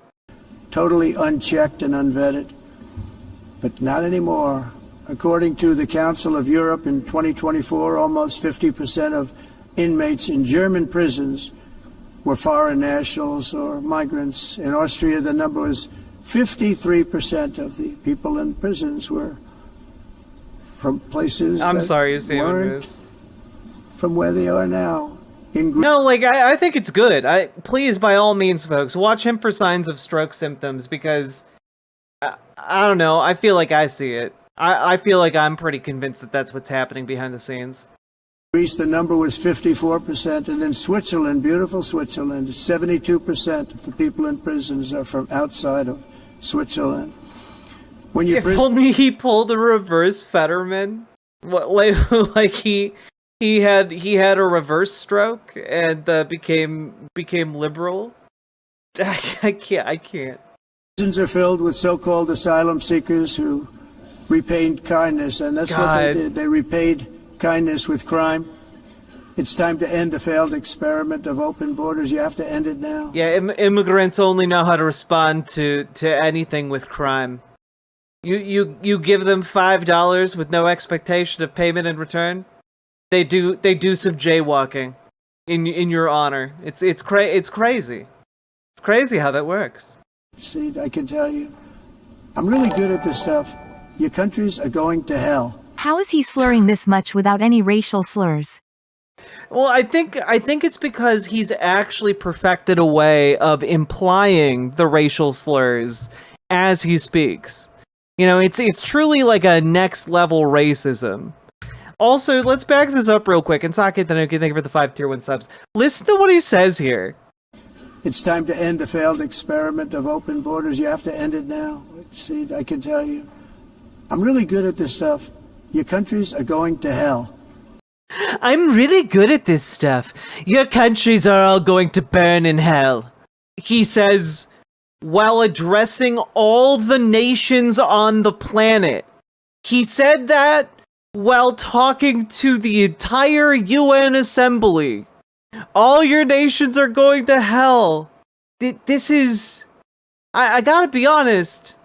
Totally unchecked and unvetted. But not anymore. According to the Council of Europe in 2024, almost 50% of inmates in German prisons were foreign nationals or migrants. In Austria, the number was 53% of the people in prisons were from places I'm sorry, that Sam weren't Moose. from where they are now. No, like, I think it's good. Please, by all means, folks, watch him for signs of stroke symptoms, because, I don't know, I feel like I see it. I feel like I'm pretty convinced that that's what's happening behind the scenes. Greece, the number was 54%, and in Switzerland, beautiful Switzerland, 72% of the people in prisons are from outside of Switzerland. When you If only he pulled a reverse Fetterman, what, like he had a reverse stroke and became liberal. I can't. Prisons are filled with so-called asylum seekers who repaid kindness, and that's what they did. They repaid kindness with crime. It's time to end the failed experiment of open borders. You have to end it now. Yeah, immigrants only know how to respond to anything with crime. You give them $5 with no expectation of payment in return. They do some jaywalking in your honor. It's crazy. It's crazy how that works. See, I can tell you, I'm really good at this stuff. Your countries are going to hell. How is he slurring this much without any racial slurs? Well, I think it's because he's actually perfected a way of implying the racial slurs as he speaks. You know, it's truly like a next level racism. Also, let's back this up real quick. And Sake Tanuki, thank you for the 5 tier 1 subs. Listen to what he says here. It's time to end the failed experiment of open borders. You have to end it now. See, I can tell you, I'm really good at this stuff. Your countries are going to hell. I'm really good at this stuff. Your countries are all going to burn in hell. He says, while addressing all the nations on the planet. He said that while talking to the entire UN Assembly. All your nations are going to hell. This is... I gotta be honest.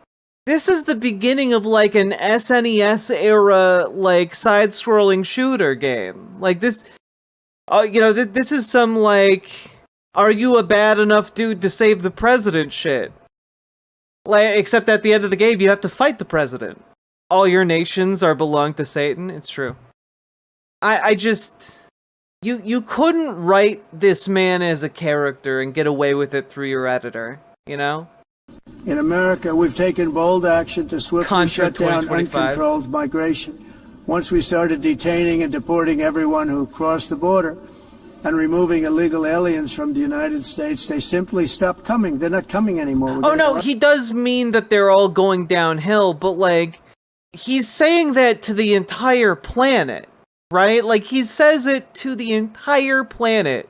This is the beginning of, like, an SNES era, like, side-scrolling shooter game. Like, this... you know, this is some, like... Are you a bad enough dude to save the president shit? Like, except at the end of the game, you have to fight the president. All your nations are belong to Satan. It's true. I just... You couldn't write this man as a character and get away with it through your editor, you know? In America, we've taken bold action to swiftly shut down uncontrolled migration. Once we started detaining and deporting everyone who crossed the border and removing illegal aliens from the United States, they simply stopped coming. They're not coming anymore. Oh, no, he does mean that they're all going downhill, but, like, he's saying that to the entire planet, right? Like, he says it to the entire planet.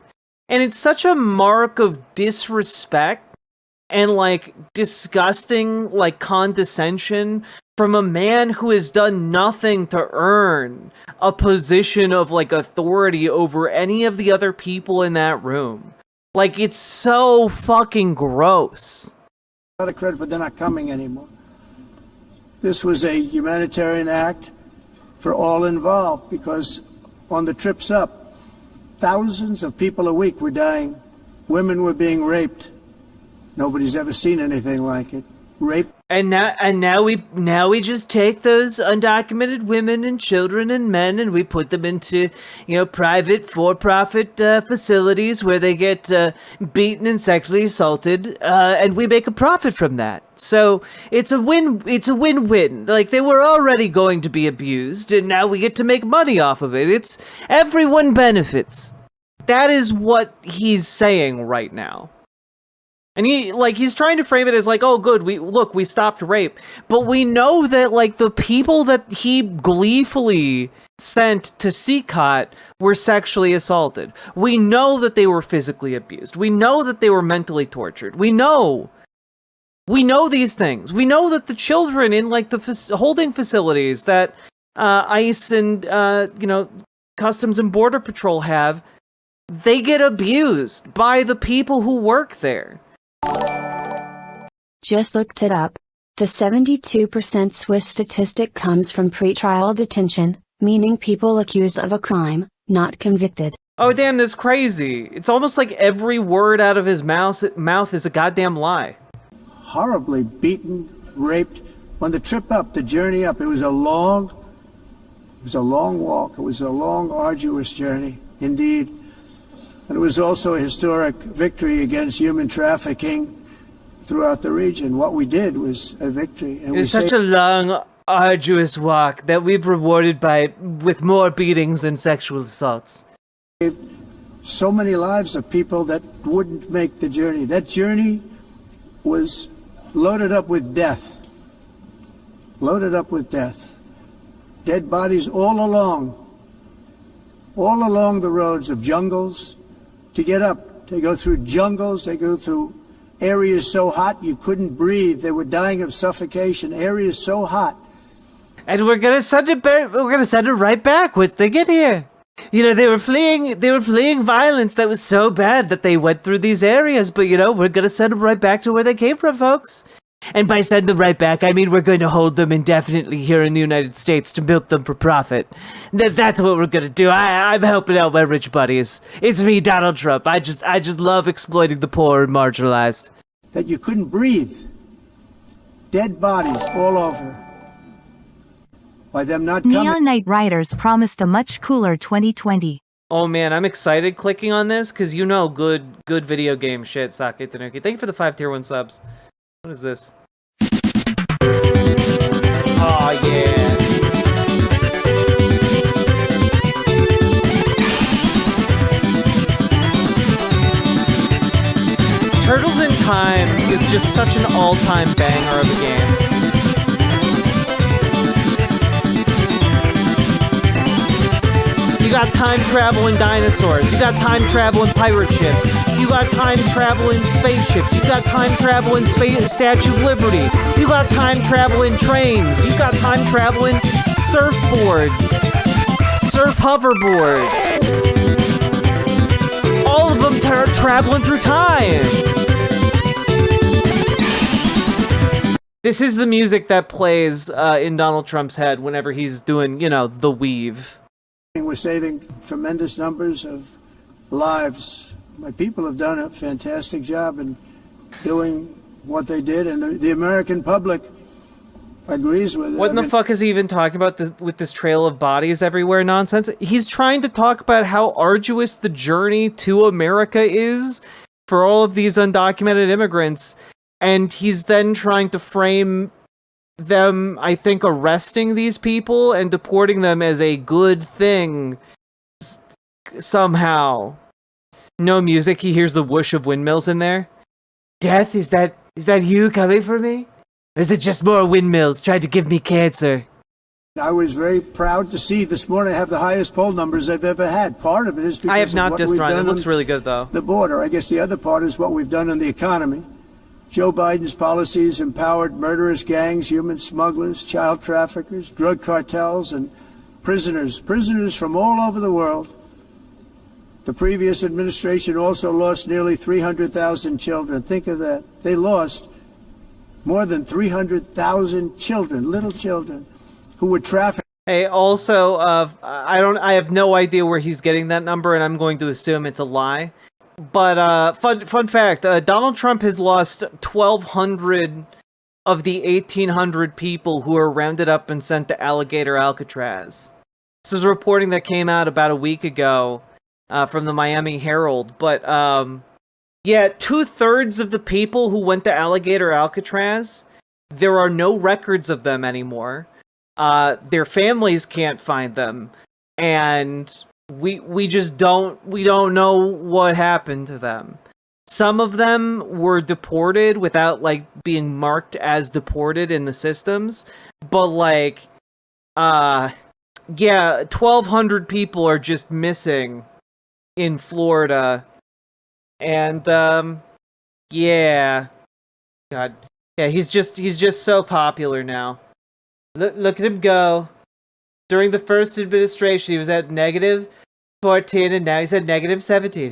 And it's such a mark of disrespect and, like, disgusting, like, condescension from a man who has done nothing to earn a position of, like, authority over any of the other people in that room. Like, it's so fucking gross. A lot of credit, but they're not coming anymore. This was a humanitarian act for all involved, because on the trips up, thousands of people a week were dying. Women were being raped. Nobody's ever seen anything like it. Rape. And now we just take those undocumented women and children and men and we put them into, you know, private for-profit facilities where they get beaten and sexually assaulted, and we make a profit from that. So it's a win-win. Like, they were already going to be abused, and now we get to make money off of it. It's everyone benefits. That is what he's saying right now. And he's trying to frame it as like, oh, good, we stopped rape. But we know that, like, the people that he gleefully sent to CCOT were sexually assaulted. We know that they were physically abused. We know that they were mentally tortured. We know these things. We know that the children in, like, the holding facilities that ICE and, Customs and Border Patrol have, they get abused by the people who work there. Just looked it up. The 72% Swiss statistic comes from pretrial detention, meaning people accused of a crime, not convicted. Oh damn, that's crazy. It's almost like every word out of his mouth is a goddamn lie. Horribly beaten, raped. On the trip up, the journey up, it was a long walk. It was a long, arduous journey, indeed. And it was also a historic victory against human trafficking throughout the region. What we did was a victory. And it was such a long, arduous walk that we've rewarded with more beatings and sexual assaults. So many lives of people that wouldn't make the journey. That journey was loaded up with death. Loaded up with death. Dead bodies all along the roads of jungles. To get up, they go through jungles, they go through areas so hot you couldn't breathe. They were dying of suffocation. Areas so hot. And we're gonna send it back. We're gonna send it right back once they get here. You know, they were fleeing violence that was so bad that they went through these areas. But you know, we're gonna send them right back to where they came from, folks. And by send them right back, I mean we're going to hold them indefinitely here in the United States to milk them for profit. That's what we're gonna do. I'm helping out my rich buddies. It's me, Donald Trump. I just love exploiting the poor and marginalized. That you couldn't breathe. Dead bodies all over. By them not coming. Neon Knight Riders promised a much cooler 2020. Oh man, I'm excited clicking on this because you know good video game shit, Sake Tanuki. Thank you for the 5 tier 1 subs. What is this? Oh yeah. Turtles in Time is just such an all-time banger of a game. You got time travel and dinosaurs. You got time travel and pirate ships. You got time travel in spaceships. You got time travel in Statue of Liberty. You got time travel in trains. You got time travel in surfboards. Surf hoverboards. All of them traveling through time. This is the music that plays in Donald Trump's head whenever he's doing, you know, the weave. We're saving tremendous numbers of lives. My people have done a fantastic job in doing what they did, and the American public agrees with it. What in the fuck is he even talking about with this trail of bodies everywhere nonsense? He's trying to talk about how arduous the journey to America is for all of these undocumented immigrants, and he's then trying to frame them, I think, arresting these people and deporting them as a good thing somehow. No music, he hears the whoosh of windmills in there. Death, is that you coming for me? Or is it just more windmills trying to give me cancer? I was very proud to see this morning I have the highest poll numbers I've ever had. Part of it is because I have not of what just we've run. It done looks on really good though. The border. I guess the other part is what we've done on the economy. Joe Biden's policies empowered murderous gangs, human smugglers, child traffickers, drug cartels, and prisoners from all over the world. The previous administration also lost nearly 300,000 children. Think of that. They lost more than 300,000 children, little children, who were trafficked. Hey, also, I have no idea where he's getting that number, and I'm going to assume it's a lie. But fun fact, Donald Trump has lost 1,200 of the 1,800 people who were rounded up and sent to Alligator Alcatraz. This is a reporting that came out about a week ago from the Miami Herald. But yeah, 2/3 of the people who went to Alligator Alcatraz, there are no records of them anymore. Their families can't find them, and we just don't know what happened to them. Some of them were deported without like being marked as deported in the systems, but like yeah, 1,200 people are just missing in Florida. And yeah, God, yeah, he's just so popular now. Look at him go. During the first administration, he was at -14, and now he's at -17.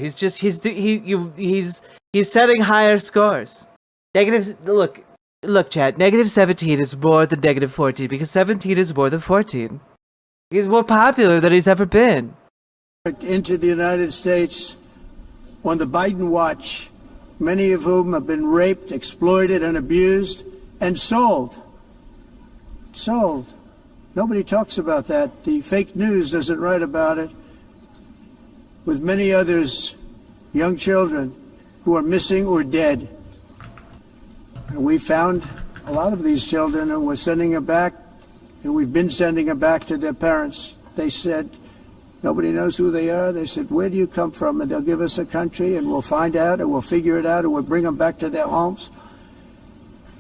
He's setting higher scores. Look, chat. -17 is more than -14 because 17 is more than 14. He's more popular than he's ever been. into the United States on the Biden watch, many of whom have been raped, exploited, and abused, and sold. Sold. Nobody talks about that. The fake news doesn't write about it. With many others, young children who are missing or dead. And we found a lot of these children, and we're sending them back, and we've been sending them back to their parents. They said, nobody knows who they are. They said, where do you come from? And they'll give us a country, and we'll find out, and we'll figure it out, and we'll bring them back to their homes.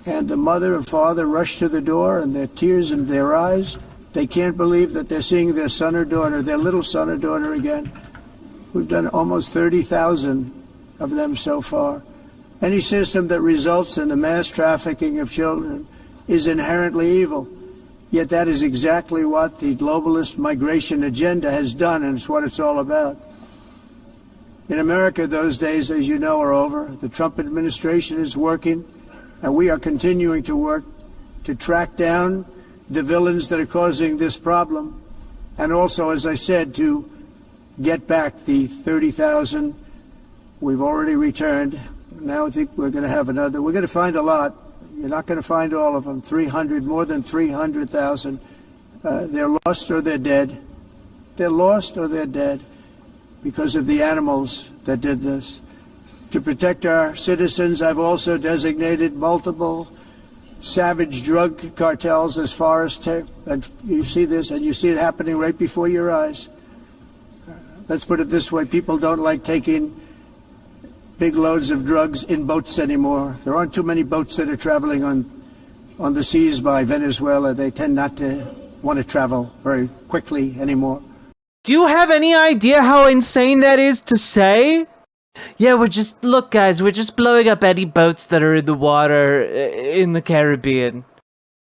And the mother and father rush to the door, and their tears in their eyes. They can't believe that they're seeing their son or daughter, their little son or daughter again. We've done almost 30,000 of them so far. Any system that results in the mass trafficking of children is inherently evil. Yet that is exactly what the globalist migration agenda has done, and it's what it's all about. In America, those days, as you know, are over. The Trump administration is working, and we are continuing to work to track down the villains that are causing this problem, and also, as I said, to get back the 30,000 we've already returned. Now I think we're going to have another. We're going to find a lot. You're not going to find all of them. 300, more than 300,000. They're lost or they're dead. They're lost or they're dead because of the animals that did this. To protect our citizens, I've also designated multiple savage drug cartels as far as and you see this, and you see it happening right before your eyes. Let's put it this way, people don't like taking big loads of drugs in boats anymore. There aren't too many boats that are traveling on the seas by Venezuela. They tend not to want to travel very quickly anymore. Do you have any idea how insane that is to say? Yeah, look guys, we're just blowing up any boats that are in the water in the Caribbean.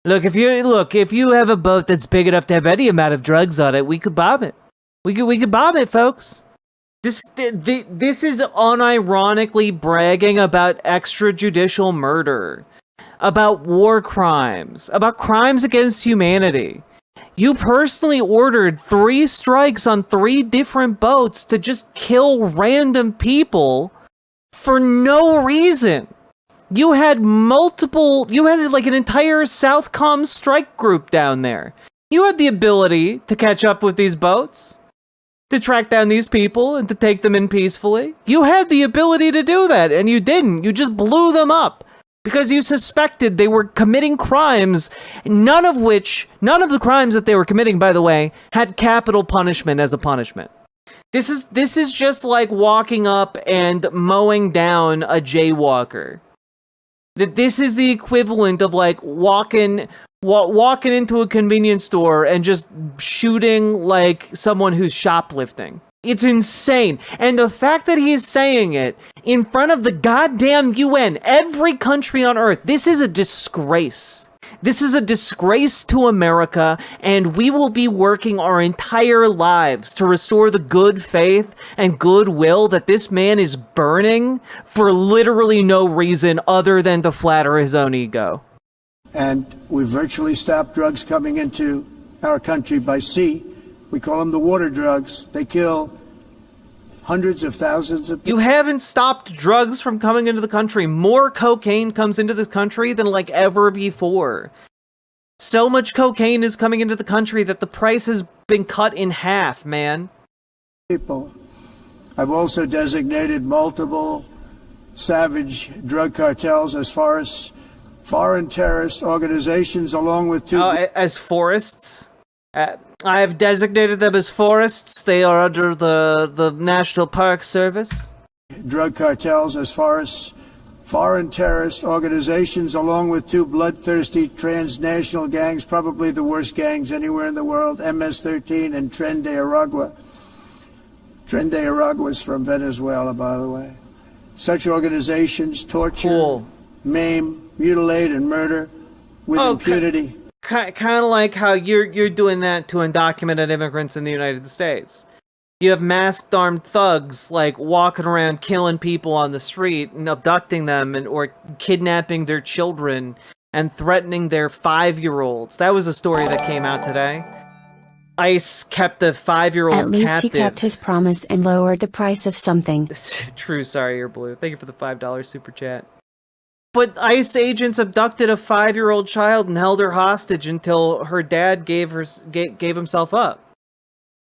Look, if you have a boat that's big enough to have any amount of drugs on it, we could bomb it. We could bomb it, folks. This is unironically bragging about extrajudicial murder, about war crimes, about crimes against humanity. You personally ordered 3 strikes on 3 different boats to just kill random people for no reason. You had like an entire Southcom strike group down there. You had the ability to catch up with these boats, to track down these people and to take them in peacefully. You had the ability to do that, and you didn't. You just blew them up because you suspected they were committing crimes, none of the crimes that they were committing, by the way, had capital punishment as a punishment. This is just like walking up and mowing down a jaywalker. That this is the equivalent of like walking into a convenience store and just shooting like someone who's shoplifting. It's insane. And the fact that he is saying it in front of the goddamn UN, every country on earth, this is a disgrace. This is a disgrace to America, and we will be working our entire lives to restore the good faith and goodwill that this man is burning for literally no reason other than to flatter his own ego. And we virtually stopped drugs coming into our country by sea. We call them the water drugs. They kill hundreds of thousands of people. You haven't stopped drugs from coming into the country. More cocaine comes into this country than like ever before. So much cocaine is coming into the country that the price has been cut in half, man. People. I've also designated multiple savage drug cartels as far as foreign terrorist organizations, along with 2... as forests? I have designated them as forests. They are under the National Park Service. Drug cartels as far as foreign terrorist organizations, along with 2 bloodthirsty transnational gangs, probably the worst gangs anywhere in the world, MS-13 and Tren de Aragua. Tren de Aragua is from Venezuela, by the way. Such organizations torture, maim, mutilate, and murder with impunity. Kind of like how you're doing that to undocumented immigrants in the United States. You have masked armed thugs like walking around killing people on the street and abducting them or kidnapping their children and threatening their 5-year-olds. That was a story that came out today. ICE kept the 5-year-old At least captive. he kept his promise and lowered the price of something. True, sorry, you're blue. Thank you for the $5 super chat. But ICE agents abducted a 5-year-old child and held her hostage until her dad gave himself up.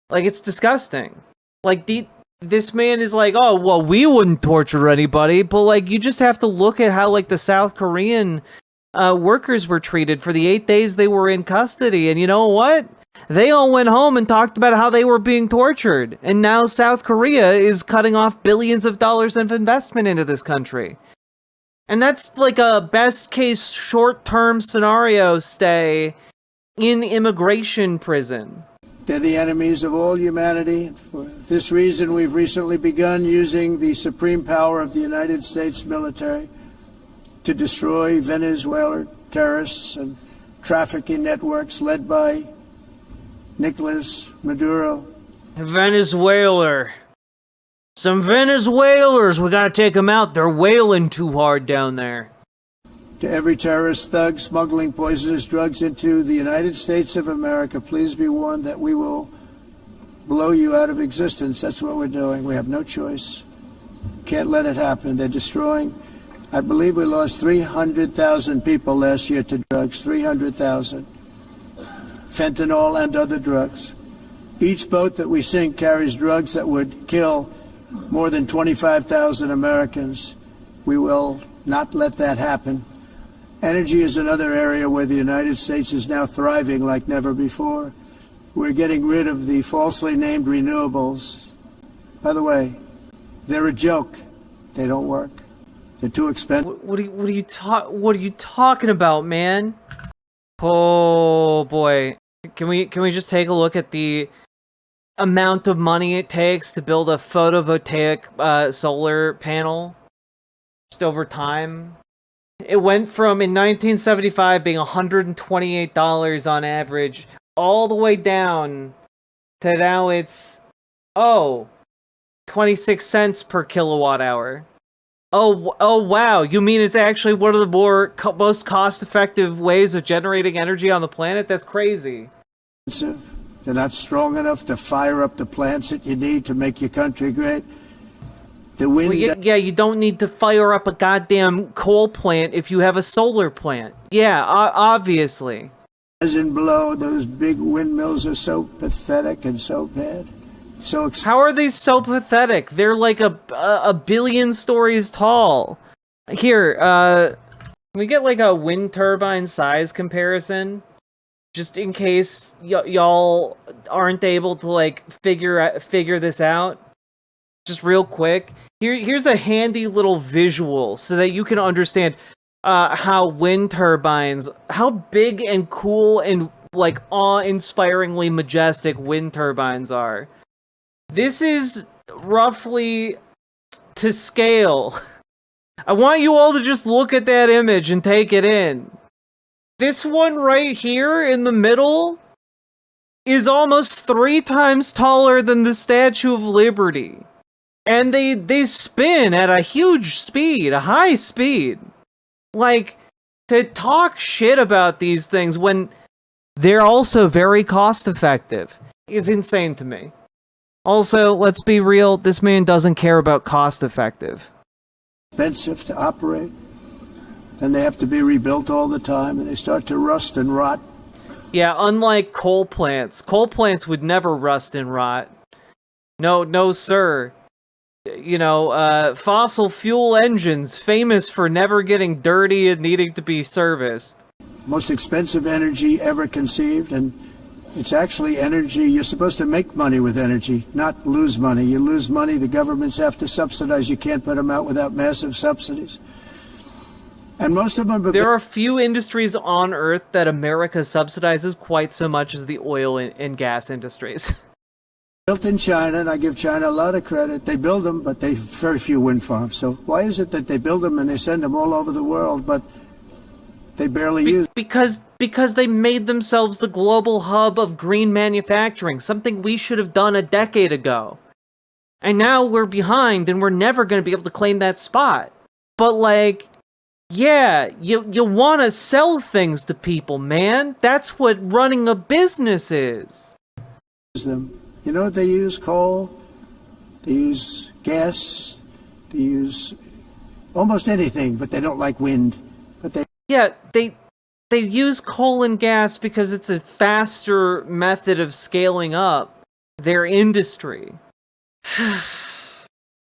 Like, it's disgusting. Like, this man is like, oh, well, we wouldn't torture anybody, but, like, you just have to look at how, like, the South Korean workers were treated for the 8 days they were in custody, and you know what? They all went home and talked about how they were being tortured, and now South Korea is cutting off billions of dollars of investment into this country. And that's like a best-case short-term scenario stay in immigration prison. They're the enemies of all humanity. For this reason, we've recently begun using the supreme power of the United States military to destroy Venezuelan terrorists and trafficking networks led by Nicolas Maduro. Venezuela. Some Venezuelers, we gotta take them out. They're wailing too hard down there. To every terrorist thug smuggling poisonous drugs into the United States of America, please be warned that we will blow you out of existence. That's what we're doing. We have no choice. Can't let it happen. They're destroying. I believe we lost 300,000 people last year to drugs. 300,000. Fentanyl and other drugs. Each boat that we sink carries drugs that would kill more than 25,000 Americans. We will not let that happen. Energy is another area where the United States is now thriving like never before. We're getting rid of the falsely named renewables. By the way, they're a joke. They don't work. They're too expensive. What are you talking about, man? Oh boy. Can we just take a look at the amount of money it takes to build a photovoltaic solar panel just over time? It went from, in 1975, being $128 on average, all the way down to now it's, 26 cents per kilowatt hour. Oh wow, you mean it's actually one of the most cost-effective ways of generating energy on the planet? That's crazy. They're not strong enough to fire up the plants that you need to make your country great. The wind. Well, yeah, you don't need to fire up a goddamn coal plant if you have a solar plant. Yeah, obviously. Doesn't blow. Those big windmills are so pathetic and so bad. So how are they so pathetic? They're like a billion stories tall. Here, can we get like a wind turbine size comparison? Just in case y'all aren't able to like figure this out. Just real quick. Here's a handy little visual so that you can understand how wind turbines, how big and cool and like awe-inspiringly majestic wind turbines are. This is roughly to scale. I want you all to just look at that image and take it in. This one right here in the middle is almost 3 times taller than the Statue of Liberty. And they spin at a huge speed, a high speed. Like, to talk shit about these things when they're also very cost effective is insane to me. Also, let's be real, this man doesn't care about cost effective. Expensive to operate, and they have to be rebuilt all the time, and they start to rust and rot. Yeah, unlike coal plants would never rust and rot. No, sir. You know, fossil fuel engines, famous for never getting dirty and needing to be serviced. Most expensive energy ever conceived, and it's actually energy. You're supposed to make money with energy, not lose money. You lose money, the governments have to subsidize. You can't put them out without massive subsidies. And most of them... There are few industries on Earth that America subsidizes quite so much as the oil and gas industries. Built in China, and I give China a lot of credit. They build them, but they very few wind farms. So why is it that they build them and they send them all over the world, but they barely use? Because they made themselves the global hub of green manufacturing, something we should have done a decade ago. And now we're behind, and we're never going to be able to claim that spot. But like, yeah, you want to sell things to people, man. That's what running a business is. them. You know what they use? Coal. They use gas. They use almost anything, but they don't like wind. Yeah, they use coal and gas because it's a faster method of scaling up their industry.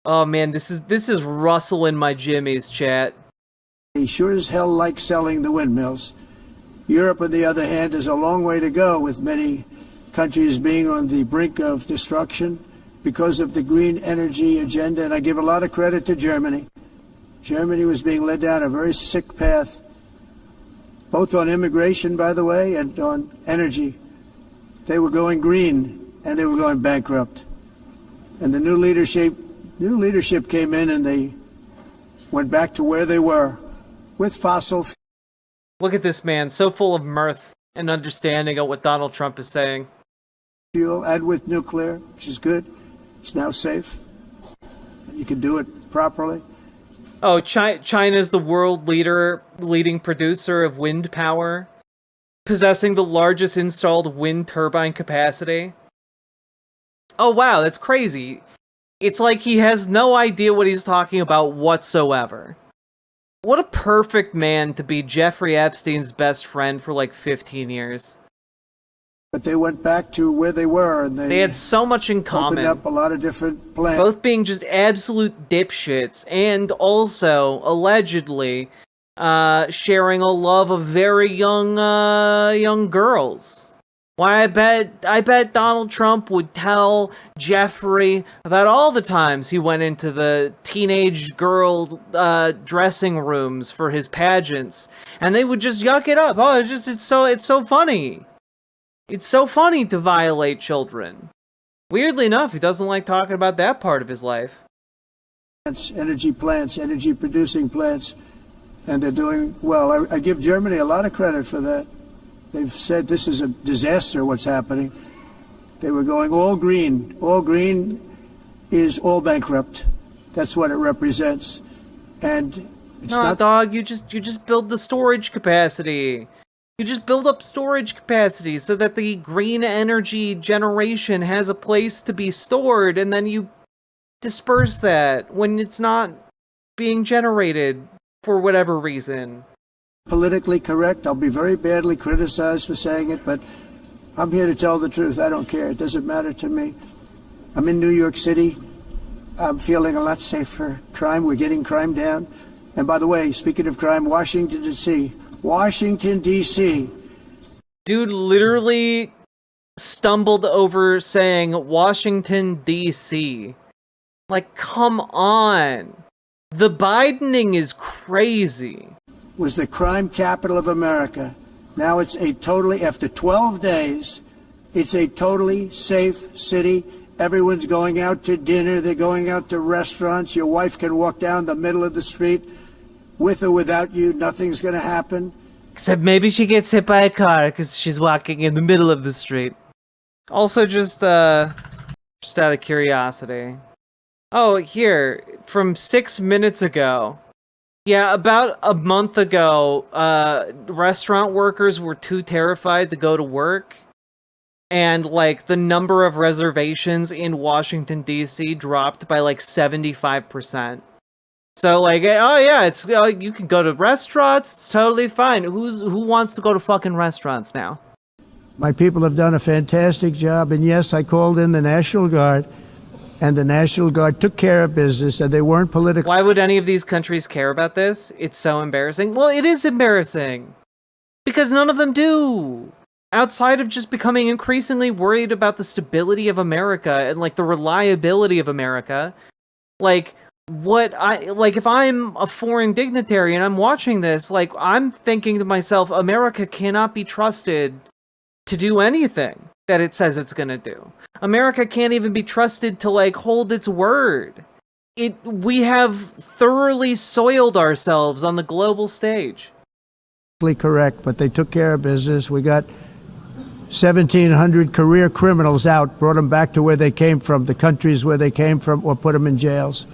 Oh man, this is rustling my jimmies, chat. They sure as hell like selling the windmills. Europe, on the other hand, has a long way to go, with many countries being on the brink of destruction because of the green energy agenda, and I give a lot of credit to Germany. Germany was being led down a very sick path, both on immigration, by the way, and on energy. They were going green, and they were going bankrupt. And the new leadership came in, and they went back to where they were, with fossil. Look at this man, so full of mirth and understanding of what Donald Trump is saying. Fuel, and with nuclear, which is good. It's now safe. You can do it properly. Oh, China's the leading producer of wind power, possessing the largest installed wind turbine capacity. Oh wow, that's crazy. It's like he has no idea what he's talking about whatsoever. What a perfect man to be Jeffrey Epstein's best friend for like 15 years. But they went back to where they were, and they had so much in common. Opened up a lot of different plans. Both being just absolute dipshits, and also allegedly sharing a love of very young girls. Why, I bet Donald Trump would tell Jeffrey about all the times he went into the teenage girl dressing rooms for his pageants, and they would just yuck it up. Oh, it's so funny. It's so funny to violate children. Weirdly enough, he doesn't like talking about that part of his life. Energy plants, energy producing plants, and they're doing well. I give Germany a lot of credit for that. They've said this is a disaster, what's happening. They were going all green. All green is all bankrupt. That's what it represents. And it's not, dog, you just build the storage capacity. You just build up storage capacity so that the green energy generation has a place to be stored, and then you disperse that when it's not being generated for whatever reason. Politically correct. I'll be very badly criticized for saying it, but I'm here to tell the truth. I don't care. It doesn't matter to me. I'm in New York City. I'm feeling a lot safer. Crime, we're getting crime down. And by the way, speaking of crime, Washington, D.C. Washington, D.C. Dude literally stumbled over saying Washington, D.C. Like, come on. The Bidening is crazy. Was the crime capital of America. Now it's after 12 days, it's a totally safe city. Everyone's going out to dinner. They're going out to restaurants. Your wife can walk down the middle of the street with or without you. Nothing's going to happen. Except maybe she gets hit by a car because she's walking in the middle of the street. Also, just out of curiosity. Oh, here, from 6 minutes ago. Yeah, about a month ago, restaurant workers were too terrified to go to work. And, like, the number of reservations in Washington, D.C. dropped by, like, 75%. So, like, oh yeah, it's you can go to restaurants, it's totally fine. Who wants to go to fucking restaurants now? My people have done a fantastic job, and yes, I called in the National Guard, and the National Guard took care of business, and they weren't political. Why would any of these countries care about this? It's so embarrassing. Well, it is embarrassing. Because none of them do. Outside of just becoming increasingly worried about the stability of America and, like, the reliability of America, like, if I'm a foreign dignitary and I'm watching this, like, I'm thinking to myself, America cannot be trusted to do anything that it says it's gonna do. America can't even be trusted to, like, hold its word. We have thoroughly soiled ourselves on the global stage. Correct, but they took care of business. We got 1,700 career criminals out, brought them back to where they came from, the countries where they came from, or put them in jails.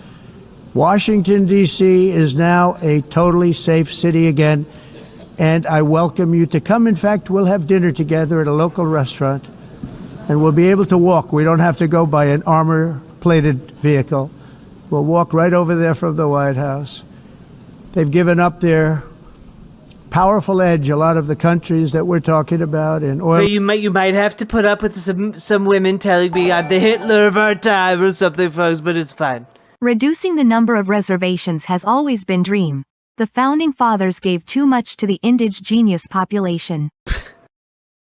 Washington, D.C. is now a totally safe city again, and I welcome you to come. In fact, we'll have dinner together at a local restaurant. and we'll be able to walk. We don't have to go by an armor-plated vehicle. We'll walk right over there from the White House. They've given up their powerful edge, a lot of the countries that we're talking about in oil. You might have to put up with some women telling me I'm the Hitler of our time or something, folks, but it's fine. Reducing the number of reservations has always been dream. The founding fathers gave too much to the indigenous population.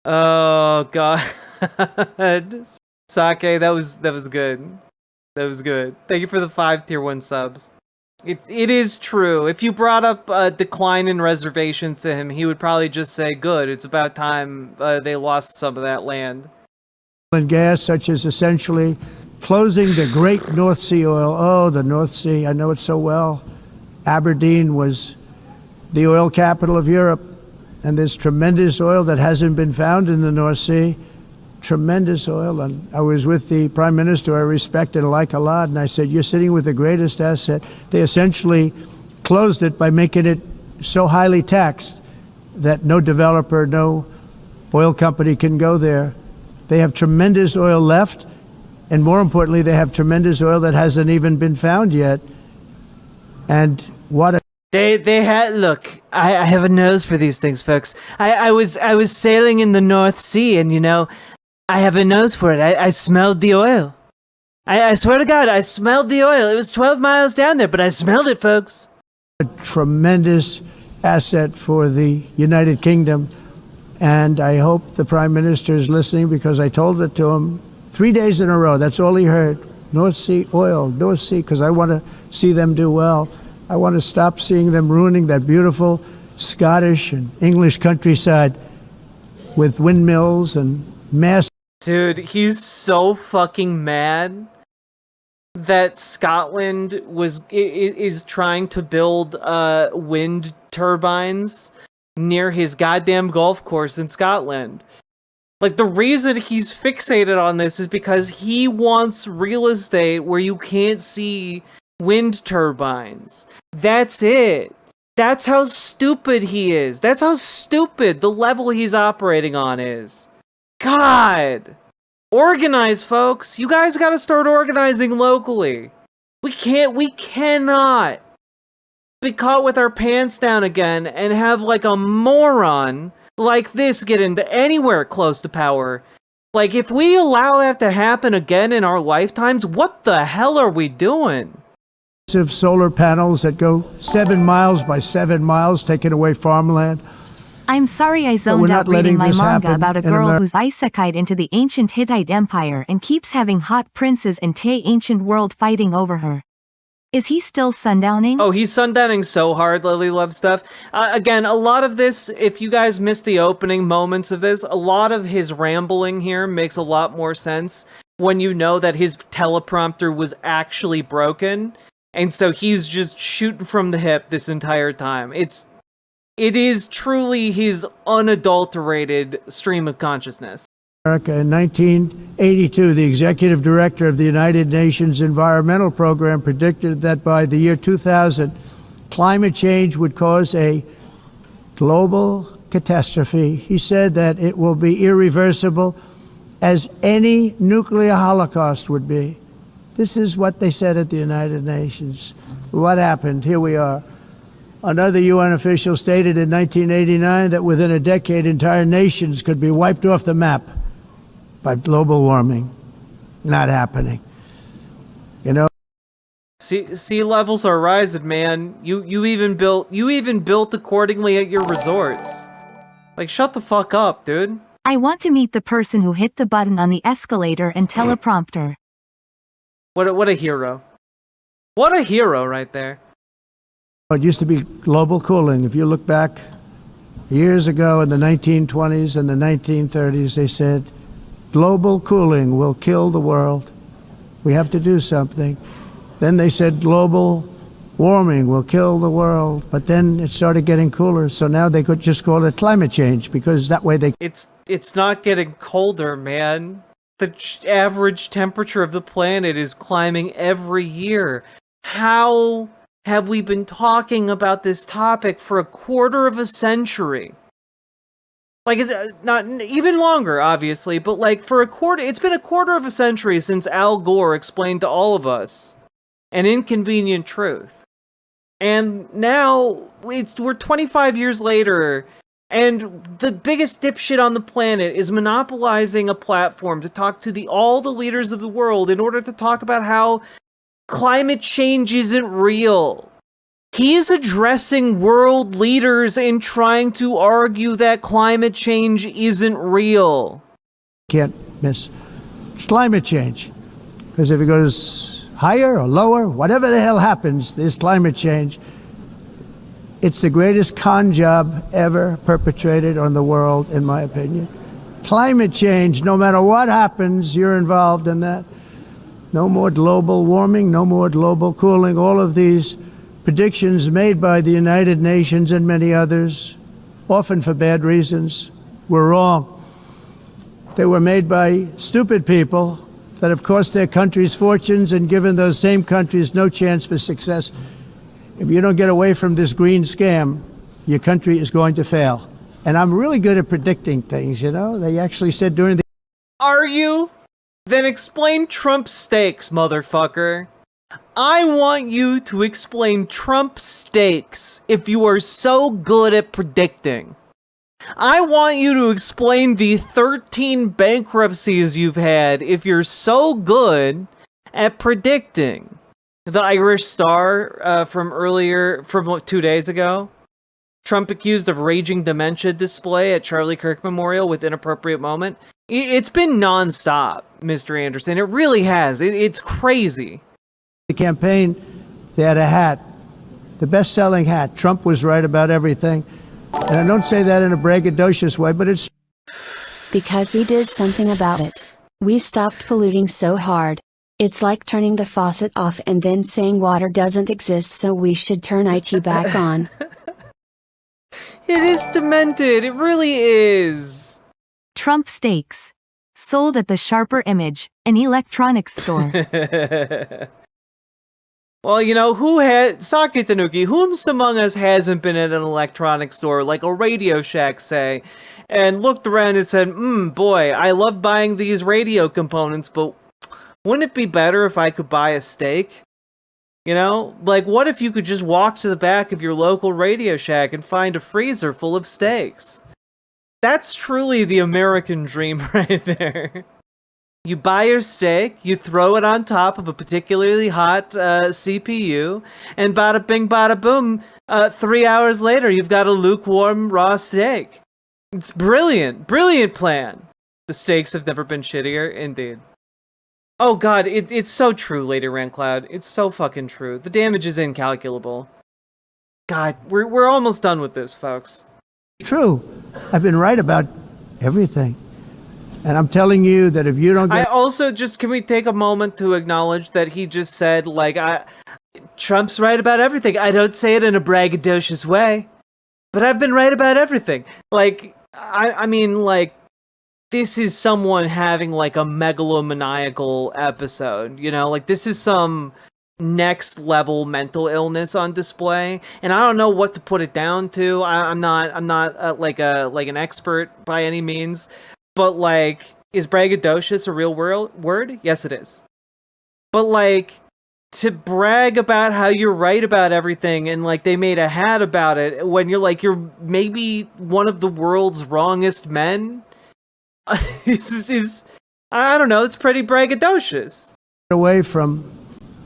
Oh God, Sake, that was good. That was good. Thank you for the 5 tier 1 subs. It is true. If you brought up a decline in reservations to him, he would probably just say, "Good. It's about time they lost some of that land." And gas, such as essentially closing the great North Sea oil. Oh, the North Sea! I know it so well. Aberdeen was the oil capital of Europe, and there's tremendous oil that hasn't been found in the North Sea. Tremendous oil. And I was with the Prime Minister I respect and like a lot, and I said, "You're sitting with the greatest asset." They essentially closed it by making it so highly taxed that no developer, no oil company can go there. They have tremendous oil left, and more importantly, they have tremendous oil that hasn't even been found yet. And what a They had, look, I have a nose for these things, folks. I was sailing in the North Sea, and I have a nose for it. I smelled the oil. I swear to God, I smelled the oil. It was 12 miles down there, but I smelled it, folks. A tremendous asset for the United Kingdom. And I hope the Prime Minister is listening, because I told it to him 3 days in a row. That's all he heard. North Sea oil, North Sea, because I want to see them do well. I want to stop seeing them ruining that beautiful Scottish and English countryside with windmills and mass. Dude, he's so fucking mad that Scotland is trying to build wind turbines near his goddamn golf course in Scotland. Like, the reason he's fixated on this is because he wants real estate where you can't see wind turbines. That's it. That's how stupid he is. That's how stupid the level he's operating on is. God! Organize, folks! You guys gotta start organizing locally. We cannot be caught with our pants down again and have, like, a moron like this get into anywhere close to power. Like, if we allow that to happen again in our lifetimes, what the hell are we doing? Solar panels that go 7 miles by 7 miles, taking away farmland. I'm sorry I zoned out reading my manga about a girl who's isekai'd into the ancient Hittite Empire and keeps having hot princes and Tay ancient world fighting over her. Is he still sundowning? Oh, he's sundowning so hard, Lily Love Stuff. Again, a lot of this, if you guys missed the opening moments of this, a lot of his rambling here makes a lot more sense when you know that his teleprompter was actually broken, and so he's just shooting from the hip this entire time. It is truly his unadulterated stream of consciousness. America in 1982, the executive director of the United Nations Environmental Program predicted that by the year 2000, climate change would cause a global catastrophe. He said that it will be irreversible, as any nuclear holocaust would be. This is what they said at the United Nations. What happened? Here we are. Another UN official stated in 1989 that within a decade, entire nations could be wiped off the map by global warming. Not happening. Sea levels are rising, man. You even built accordingly at your resorts. Like, shut the fuck up, dude. I want to meet the person who hit the button on the escalator and teleprompter. What a hero. What a hero right there. It used to be global cooling. If you look back years ago in the 1920s and the 1930s, they said, global cooling will kill the world. We have to do something. Then they said global warming will kill the world. But then it started getting cooler, so now they could just call it climate change, because that way they... It's not getting colder, man. The average temperature of the planet is climbing every year. How have we been talking about this topic for a quarter of a century? Like, not even longer, obviously, but like it's been a quarter of a century since Al Gore explained to all of us an inconvenient truth. And now we're 25 years later, and the biggest dipshit on the planet is monopolizing a platform to talk to all the leaders of the world in order to talk about how climate change isn't real. He's addressing world leaders and trying to argue that climate change isn't real. Can't miss. It's climate change. Because if it goes higher or lower, whatever the hell happens, there's climate change. It's the greatest con job ever perpetrated on the world, in my opinion. Climate change, no matter what happens, you're involved in that. No more global warming, no more global cooling, all of these predictions made by the United Nations and many others, often for bad reasons, were wrong. They were made by stupid people that have cost their countries fortunes and given those same countries no chance for success. If you don't get away from this green scam, your country is going to fail. And I'm really good at predicting things, you know? They actually said during the... Are you? Then explain Trump stakes, motherfucker. I want you to explain Trump stakes if you are so good at predicting. I want you to explain the 13 bankruptcies you've had if you're so good at predicting. The Irish Star from 2 days ago. Trump accused of raging dementia display at Charlie Kirk Memorial with inappropriate moment. It's been nonstop, Mr. Anderson. It really has. It's crazy. The campaign, they had a hat, the best-selling hat. Trump was right about everything. And I don't say that in a braggadocious way, but it's... Because we did something about it. We stopped polluting so hard. It's like turning the faucet off and then saying water doesn't exist, so we should turn IT back on. It is demented. It really is. Trump steaks. Sold at the Sharper Image, an electronics store. Well, you know, Saki Tanuki, whomst among us hasn't been at an electronics store, like a Radio Shack, say, and looked around and said, boy, I love buying these radio components, but wouldn't it be better if I could buy a steak? You know, like, what if you could just walk to the back of your local Radio Shack and find a freezer full of steaks? That's truly the American dream right there. You buy your steak, you throw it on top of a particularly hot CPU, and bada bing bada boom, 3 hours later you've got a lukewarm raw steak. It's brilliant, brilliant plan. The steaks have never been shittier, indeed. Oh god, it's so true, Lady Rancloud. It's so fucking true. The damage is incalculable. God, we're almost done with this, folks. True. I've been right about everything. And I'm telling you that if you don't get... I also can we take a moment to acknowledge that he just said, like, Trump's right about everything. I don't say it in a braggadocious way, but I've been right about everything. Like, I mean, like, this is someone having, like, a megalomaniacal episode, you know? Like, this is some next level mental illness on display, and I don't know what to put it down to. I'm not like an expert by any means. But, like, is braggadocious a real word? Yes, it is. But, like, to brag about how you're right about everything and, like, they made a hat about it when you're maybe one of the world's wrongest men is I don't know, it's pretty braggadocious. Away from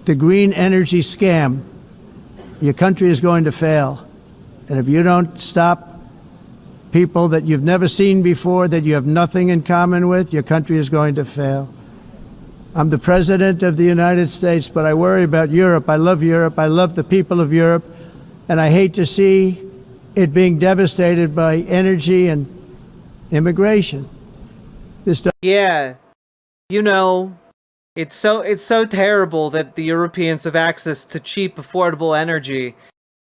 the green energy scam, your country is going to fail. And if you don't stop people that you've never seen before, that you have nothing in common with, your country is going to fail. I'm the President of the United States, but I worry about Europe. I love Europe. I love the people of Europe. And I hate to see it being devastated by energy and immigration. Yeah. You know, it's so terrible that the Europeans have access to cheap, affordable energy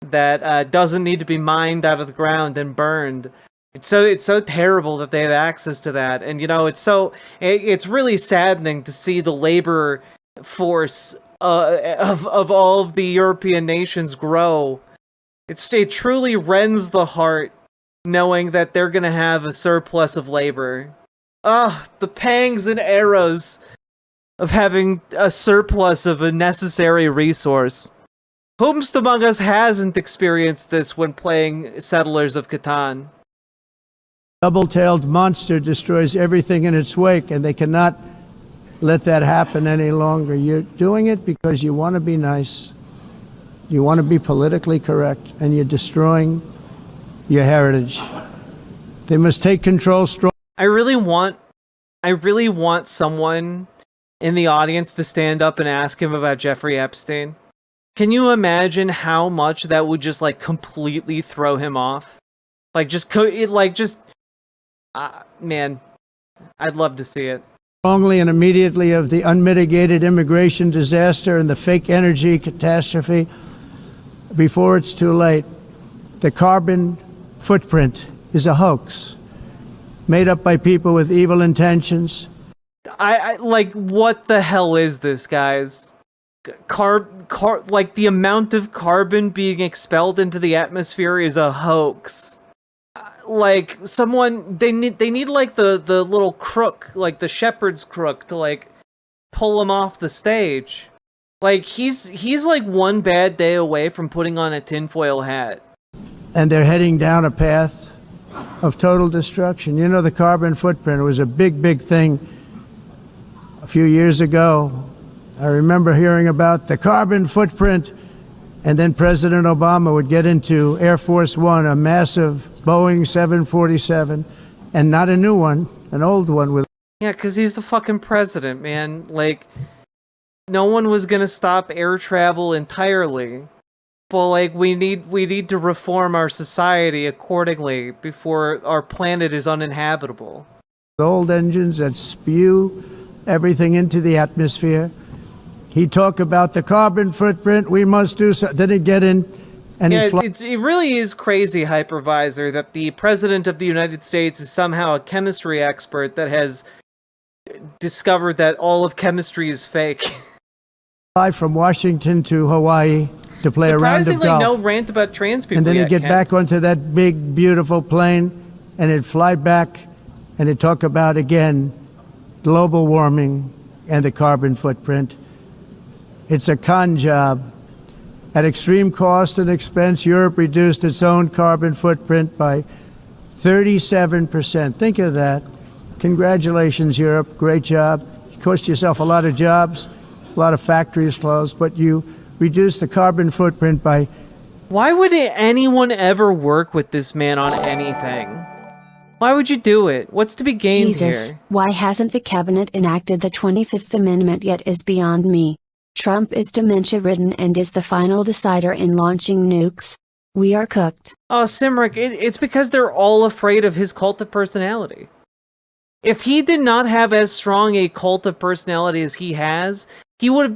that doesn't need to be mined out of the ground and burned. It's so terrible that they have access to that, and you know it's really saddening to see the labor force of all of the European nations grow. It truly rends the heart knowing that they're gonna have a surplus of labor. Ah, the pangs and arrows of having a surplus of a necessary resource. Whomst among us hasn't experienced this when playing Settlers of Catan? Double-tailed monster destroys everything in its wake, and they cannot let that happen any longer. You're doing it because you want to be nice, you want to be politically correct, and you're destroying your heritage. They must take control strong. I really want someone in the audience to stand up and ask him about Jeffrey Epstein. Can you imagine how much that would just like completely throw him off? Man, I'd love to see it. Strongly and immediately of the unmitigated immigration disaster and the fake energy catastrophe before it's too late. The carbon footprint is a hoax made up by people with evil intentions. I like, what the hell is this, guys? Like, the amount of carbon being expelled into the atmosphere is a hoax. Like, someone, they need like the little crook, like the shepherd's crook, to like pull him off the stage. Like, he's like one bad day away from putting on a tinfoil hat. And they're heading down a path of total destruction. You know, the carbon footprint was a big thing a few years ago. I remember hearing about the carbon footprint, and then President Obama would get into Air Force One, a massive Boeing 747, and not a new one, an old one with... Yeah, because he's the fucking president, man. Like, no one was gonna stop air travel entirely. But, like, we need to reform our society accordingly before our planet is uninhabitable. Old engines that spew everything into the atmosphere. He talked about the carbon footprint. We must do so. Then he'd get in and it really is crazy, Hypervisor, that the president of the United States is somehow a chemistry expert that has discovered that all of chemistry is fake. Fly from Washington to Hawaii to play a round of golf. Surprisingly, no rant about trans people. And then yet, he'd get Kent. back onto that big, beautiful plane, and he'd fly back, and he'd talk about, again, global warming and the carbon footprint. It's a con job. At extreme cost and expense, Europe reduced its own carbon footprint by 37%. Think of that. Congratulations, Europe. Great job. You cost yourself a lot of jobs, a lot of factories closed, but you reduced the carbon footprint by... Why would anyone ever work with this man on anything? Why would you do it? What's to be gained Jesus, here? why hasn't the cabinet enacted the 25th Amendment yet is beyond me. Trump is dementia-ridden and is the final decider in launching nukes. We are cooked. Oh, Simric, it's because they're all afraid of his cult of personality. If he did not have as strong a cult of personality as he has, he would have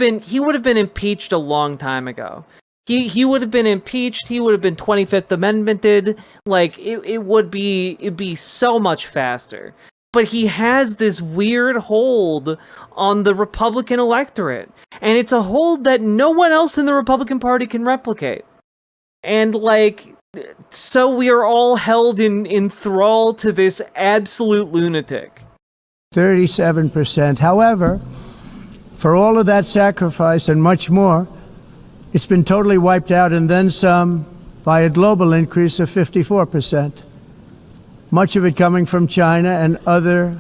been impeached a long time ago. He would have been impeached. He would have been 25th Amendmented. Like, it'd be so much faster. But he has this weird hold on the Republican electorate, and it's a hold that no one else in the Republican Party can replicate. And like, so we are all held in thrall to this absolute lunatic. 37%. However, for all of that sacrifice and much more, it's been totally wiped out and then some by a global increase of 54%. Much of it coming from China and other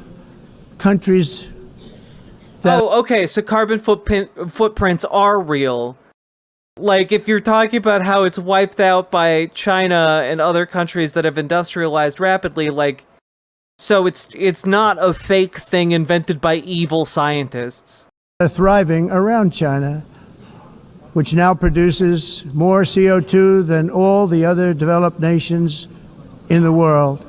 countries that... Oh, okay, so carbon footprints are real. Like, if you're talking about how it's wiped out by China and other countries that have industrialized rapidly, like, so it's not a fake thing invented by evil scientists. Are thriving around China, which now produces more CO2 than all the other developed nations in the world.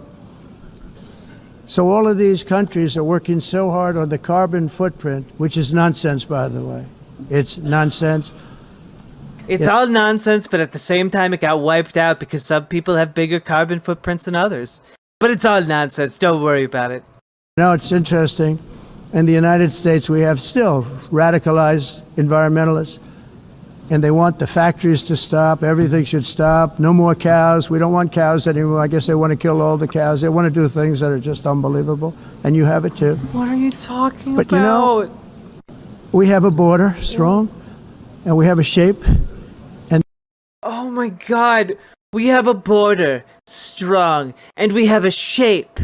So all of these countries are working so hard on the carbon footprint, which is nonsense, by the way. It's nonsense. It's all nonsense, but at the same time it got wiped out because some people have bigger carbon footprints than others. But it's all nonsense. Don't worry about it. No, it's interesting. In the United States, we have still radicalized environmentalists and they want the factories to stop. Everything should stop. No more cows. We don't want cows anymore. I guess they want to kill all the cows. They want to do things that are just unbelievable. And you have it too. What are you talking But about? you know, we have a border, strong, and we have a shape. And oh my God. We have a border, strong, and we have a shape.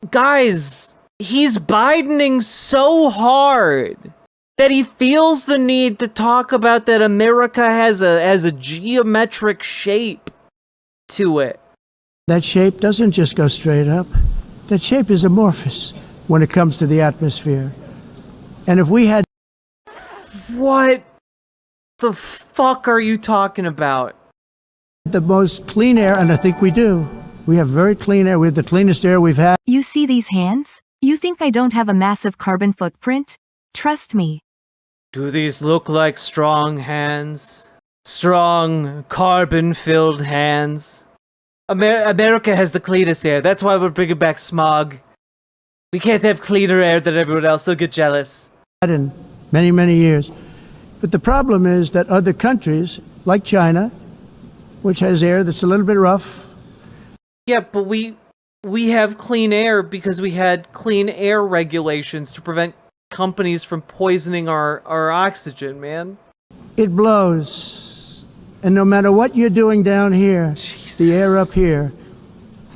Guys, he's Bidening so hard that he feels the need to talk about that America has a geometric shape to it. that shape doesn't just go straight up. That shape is amorphous when it comes to the atmosphere. And if we had... What the fuck are you talking about? the most clean air, and I think we do. We have very clean air. We have the cleanest air we've had. You see these hands? You think I don't have a massive carbon footprint? Trust me. Do these look like strong hands? Strong, carbon-filled hands? America has the cleanest air. That's why we're bringing back smog. We can't have cleaner air than everyone else. They'll get jealous. In many, many years. But the problem is that other countries, like China, which has air that's a little bit rough. Yeah, but we have clean air because we had clean air regulations to prevent companies from poisoning our oxygen, man. It blows. And no matter what you're doing down here, Jesus. the air up here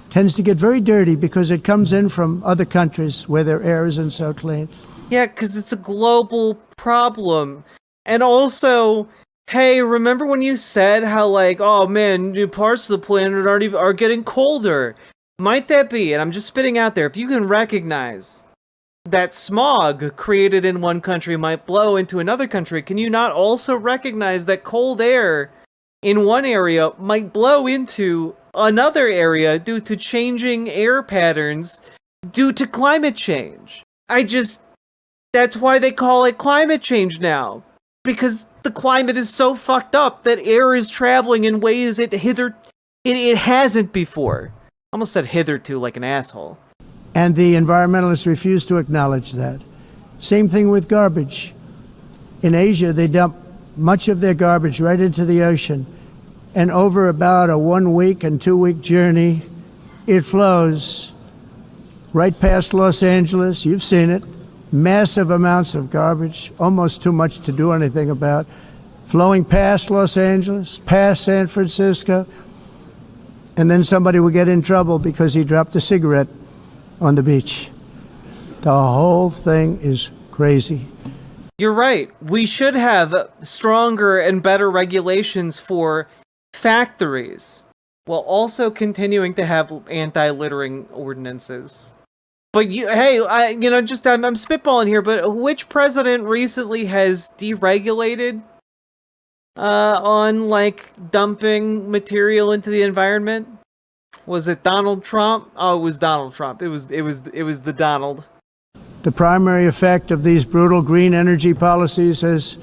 tends to get very dirty because it comes in from other countries where their air isn't so clean. Yeah, because it's a global problem. And also, hey, remember when you said how, like, oh man, new parts of the planet are getting colder? Might that be, and I'm just spitting out there, if you can recognize that smog created in one country might blow into another country, can you not also recognize that cold air in one area might blow into another area due to changing air patterns due to climate change? That's why they call it climate change now. Because the climate is so fucked up that air is traveling in ways it hasn't before. Almost said hitherto like an asshole. And the environmentalists refuse to acknowledge that. Same thing with garbage. In Asia, they dump much of their garbage right into the ocean. And over about a 1 week and 2 week journey, it flows right past Los Angeles. You've seen it. Massive amounts of garbage, almost too much to do anything about, flowing past Los Angeles, past San Francisco, and then somebody will get in trouble because he dropped a cigarette on the beach. The whole thing is crazy. You're right. We should have stronger and better regulations for factories, while also continuing to have anti-littering ordinances. But I'm spitballing here, but which president recently has deregulated on, like, dumping material into the environment? Was it Donald Trump? Oh, it was Donald Trump. It was the Donald. The primary effect of these brutal green energy policies has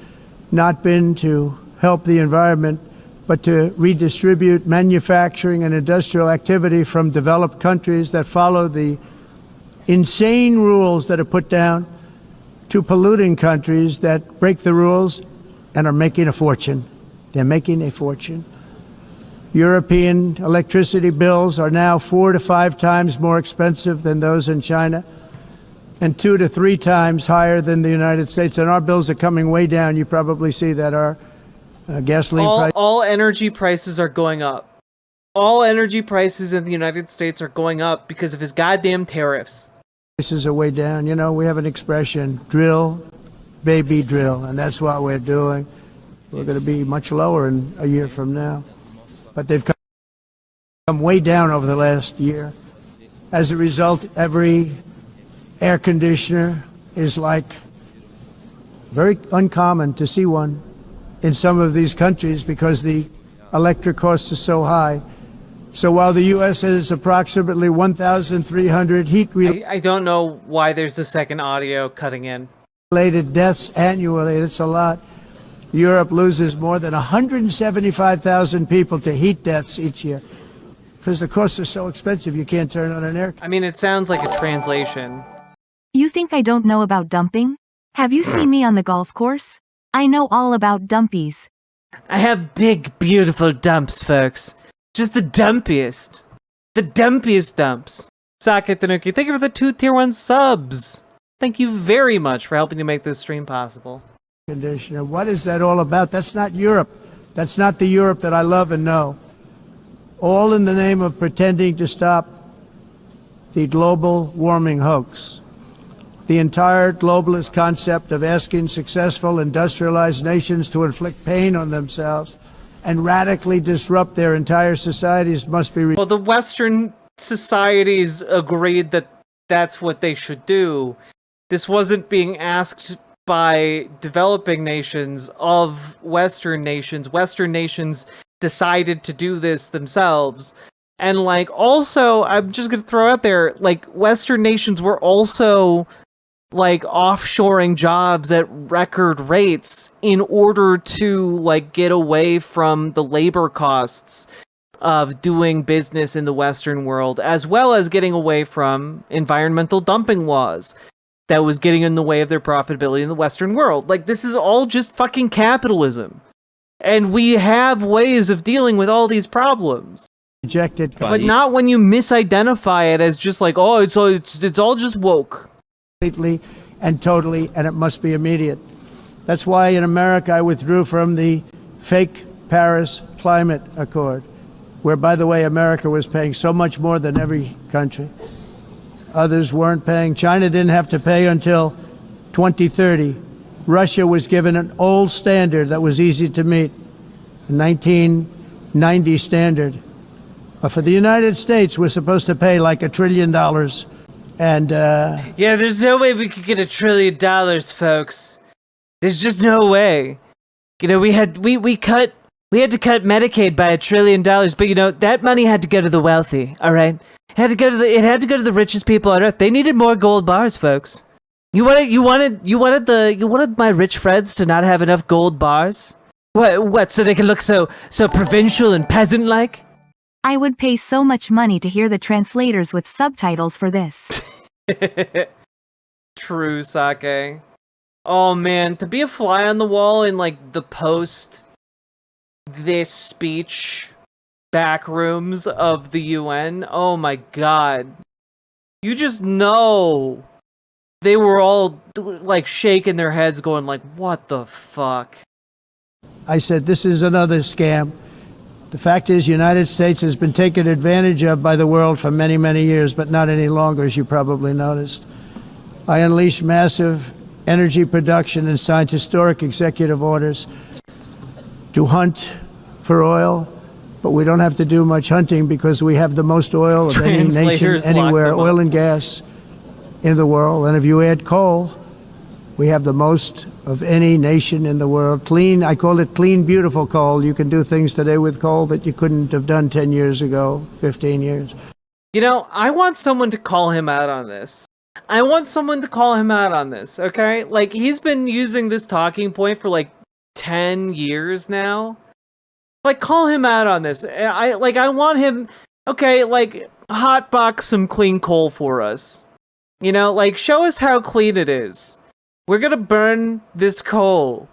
not been to help the environment, but to redistribute manufacturing and industrial activity from developed countries that follow the insane rules that are put down to polluting countries that break the rules and are making a fortune. They're making a fortune. European electricity bills are now 4 to 5 times more expensive than those in China, and 2 to 3 times higher than the United States. And our bills are coming way down. You probably see that our gasoline price. All energy prices are going up. All energy prices in the United States are going up because of his goddamn tariffs. Prices are way down. You know, we have an expression, drill, baby, drill, and that's what we're doing. We're going to be much lower in a year from now. But they've come way down over the last year. As a result, every air conditioner is like very uncommon to see one in some of these countries because the electric costs are so high. So while the U.S. has approximately 1,300 I don't know why there's a second audio cutting in. related deaths annually, that's a lot. Europe loses more than 175,000 people to heat deaths each year because the costs are so expensive you can't turn on an air. I mean, it sounds like a translation. You think I don't know about dumping? Have you seen me on the golf course? I know all about dumpies. I have big, beautiful dumps, folks. Just the dumpiest. The dumpiest dumps. Sake Tanuki, thank you for the 2 tier 1 subs. Thank you very much for helping to make this stream possible. Conditioner. What is that all about? That's not Europe. That's not the Europe that I love and know. All in the name of pretending to stop the global warming hoax. The entire globalist concept of asking successful industrialized nations to inflict pain on themselves and radically disrupt their entire societies must be... Well, the Western societies agreed that that's what they should do. This wasn't being asked by developing nations of Western nations. Western nations decided to do this themselves. And, like, also, I'm just gonna throw out there, like, Western nations were also, like, offshoring jobs at record rates in order to, like, get away from the labor costs of doing business in the Western world, as well as getting away from environmental dumping laws that was getting in the way of their profitability in the Western world. Like, this is all just fucking capitalism. And we have ways of dealing with all these problems. Rejected, but not when you misidentify it as just like, oh, it's all just woke. Completely and totally, and it must be immediate. That's why in America I withdrew from the fake Paris Climate Accord, where, by the way, America was paying so much more than every country. Others weren't paying. China didn't have to pay until 2030. Russia was given an old standard that was easy to meet, a 1990 standard. But for the United States, we're supposed to pay like $1 trillion. And, yeah, there's no way we could get $1 trillion, folks. There's just no way. You know, we had to cut Medicaid by $1 trillion, but you know, that money had to go to the wealthy, all right? It had to go to the richest people on earth. They needed more gold bars, folks. You wanted my rich friends to not have enough gold bars? What, so they can look so provincial and peasant-like? I would pay so much money to hear the translators with subtitles for this. True, Sake. Oh man, to be a fly on the wall in like the post this speech back rooms of the UN, oh my god. You just know they were all like shaking their heads going like, what the fuck? I said, this is another scam. The fact is, the United States has been taken advantage of by the world for many, many years, but not any longer, as you probably noticed. I unleashed massive energy production and signed historic executive orders to hunt for oil, but we don't have to do much hunting because we have the most oil of any nation anywhere, oil and gas in the world. And if you add coal, we have the most of any nation in the world. Clean, I call it clean, beautiful coal. You can do things today with coal that you couldn't have done 10 years ago, 15 years. You know, I want someone to call him out on this. Okay? Like, he's been using this talking point for like 10 years now. Like, call him out on this. I want him, okay, like, hotbox some clean coal for us. You know, like, show us how clean it is. We're gonna burn this coal.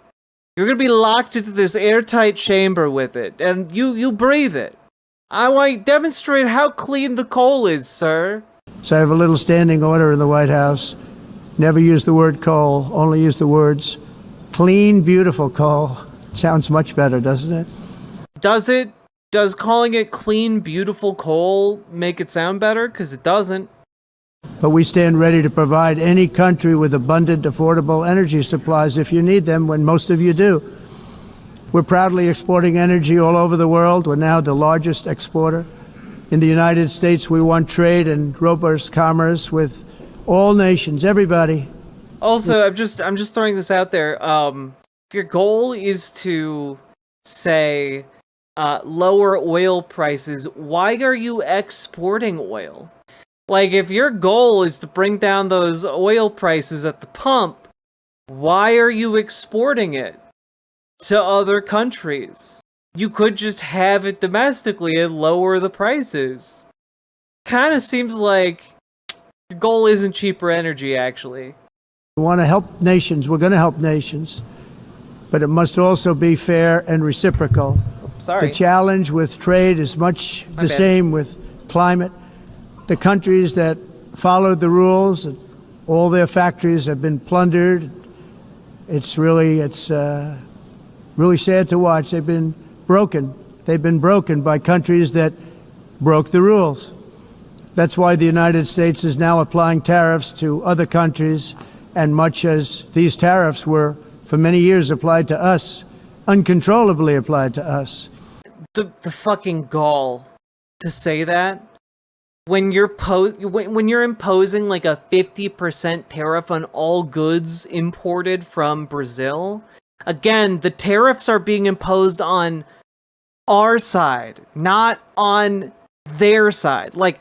You're gonna be locked into this airtight chamber with it, and you breathe it. I want to demonstrate how clean the coal is, sir. So I have a little standing order in the White House. Never use the word coal, only use the words clean, beautiful coal. Sounds much better, doesn't it? Does it? Does calling it clean, beautiful coal make it sound better? Because it doesn't. But we stand ready to provide any country with abundant, affordable energy supplies if you need them, when most of you do. We're proudly exporting energy all over the world. We're now the largest exporter. In the United States, we want trade and robust commerce with all nations, everybody. Also, I'm just throwing this out there. If your goal is to, say, lower oil prices, why are you exporting oil? Like, if your goal is to bring down those oil prices at the pump, why are you exporting it to other countries? You could just have it domestically and lower the prices. Kind of seems like the goal isn't cheaper energy, actually. We want to help nations. We're going to help nations. but it must also be fair and reciprocal. Sorry. The challenge with trade is much the same with climate. The countries that followed the rules, all their factories have been plundered. It's really sad to watch. They've been broken. They've been broken by countries that broke the rules. That's why the United States is now applying tariffs to other countries, and much as these tariffs were for many years applied to us, uncontrollably applied to us. The fucking gall to say that when you're when you're imposing like a 50% tariff on all goods imported from Brazil. Again, the tariffs are being imposed on our side, not on their side. Like,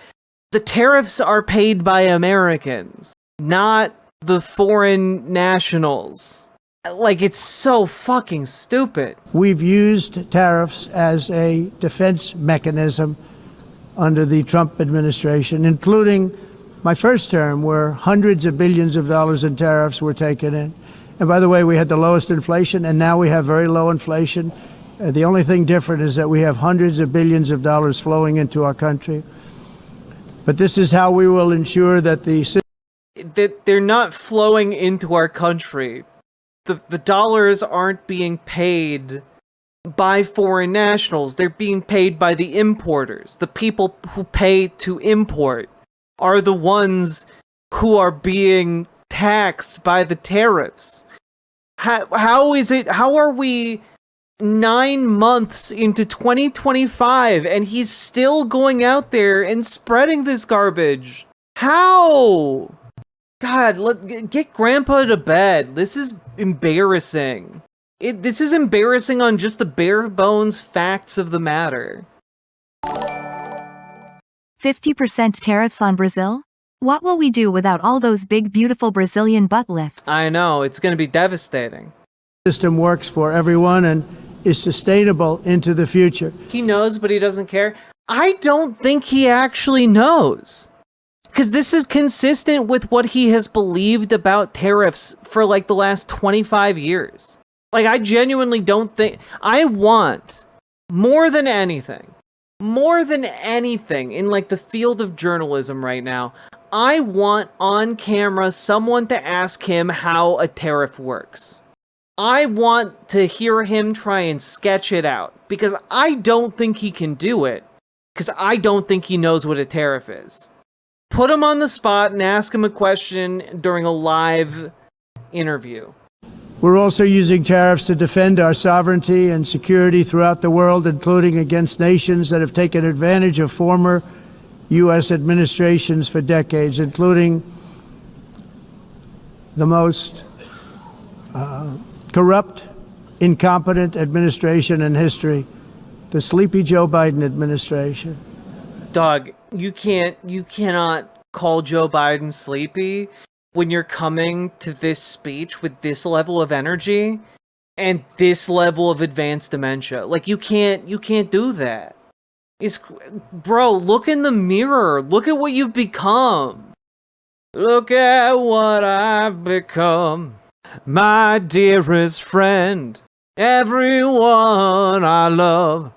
the tariffs are paid by Americans, not the foreign nationals. Like, it's so fucking stupid. We've used tariffs as a defense mechanism under the Trump administration, including my first term, where hundreds of billions of dollars in tariffs were taken in. And by the way, we had the lowest inflation, and now we have very low inflation. The only thing different is that we have hundreds of billions of dollars flowing into our country. But this is how we will ensure that that they're not flowing into our country. The dollars aren't being paid by foreign nationals. They're being paid by the importers. The people who pay to import are the ones who are being taxed by the tariffs. How are we 9 months into 2025 and he's still going out there and spreading this garbage? How? God, get Grandpa to bed. This is embarrassing. This is embarrassing on just the bare bones facts of the matter. 50% tariffs on Brazil? What will we do without all those big, beautiful Brazilian butt lifts? I know, it's going to be devastating. System works for everyone and is sustainable into the future. He knows, but he doesn't care. I don't think he actually knows. Because this is consistent with what he has believed about tariffs for like the last 25 years. Like, I genuinely don't think... I want, more than anything in like the field of journalism right now, I want on camera someone to ask him how a tariff works. I want to hear him try and sketch it out, because I don't think he can do it, because I don't think he knows what a tariff is. Put him on the spot and ask him a question during a live interview. We're also using tariffs to defend our sovereignty and security throughout the world, including against nations that have taken advantage of former U.S. administrations for decades, including the most corrupt, incompetent administration in history, the sleepy Joe Biden administration. Dog, you cannot call Joe Biden sleepy when you're coming to this speech with this level of energy and this level of advanced dementia. Like, you can't do that. Bro, look in the mirror. Look at what you've become. Look at what I've become, my dearest friend. Everyone I love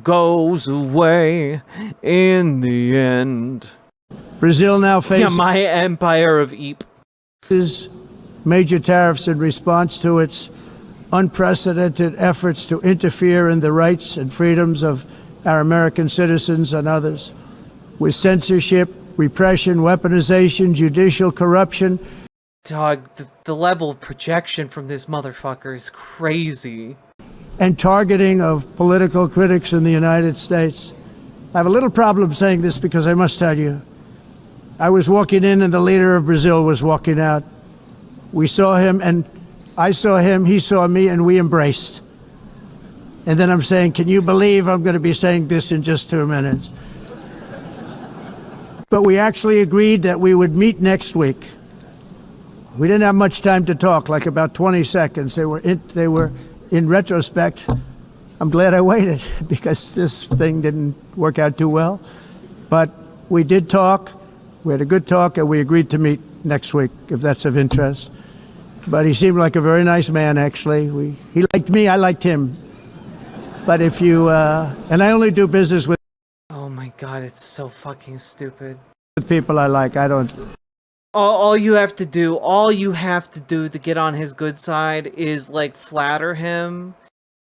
goes away in the end. Brazil now faces my empire of Eep. Major tariffs in response to its unprecedented efforts to interfere in the rights and freedoms of our American citizens and others, with censorship, repression, weaponization, judicial corruption. Dog, the level of projection from this motherfucker is crazy. And targeting of political critics in the United States. I have a little problem saying this because I must tell you, I was walking in and the leader of Brazil was walking out. We saw him and I saw him, he saw me, and we embraced. And then I'm saying, can you believe I'm going to be saying this in just 2 minutes? But we actually agreed that we would meet next week. We didn't have much time to talk, like about 20 seconds. They were in retrospect, I'm glad I waited because this thing didn't work out too well. But we did talk, we had a good talk, and we agreed to meet next week, if that's of interest. but he seemed like a very nice man, actually. He liked me, I liked him. But if you, and I only do business with... Oh my god, it's so fucking stupid. With people I like, I don't... All you have to do to get on his good side is, like, flatter him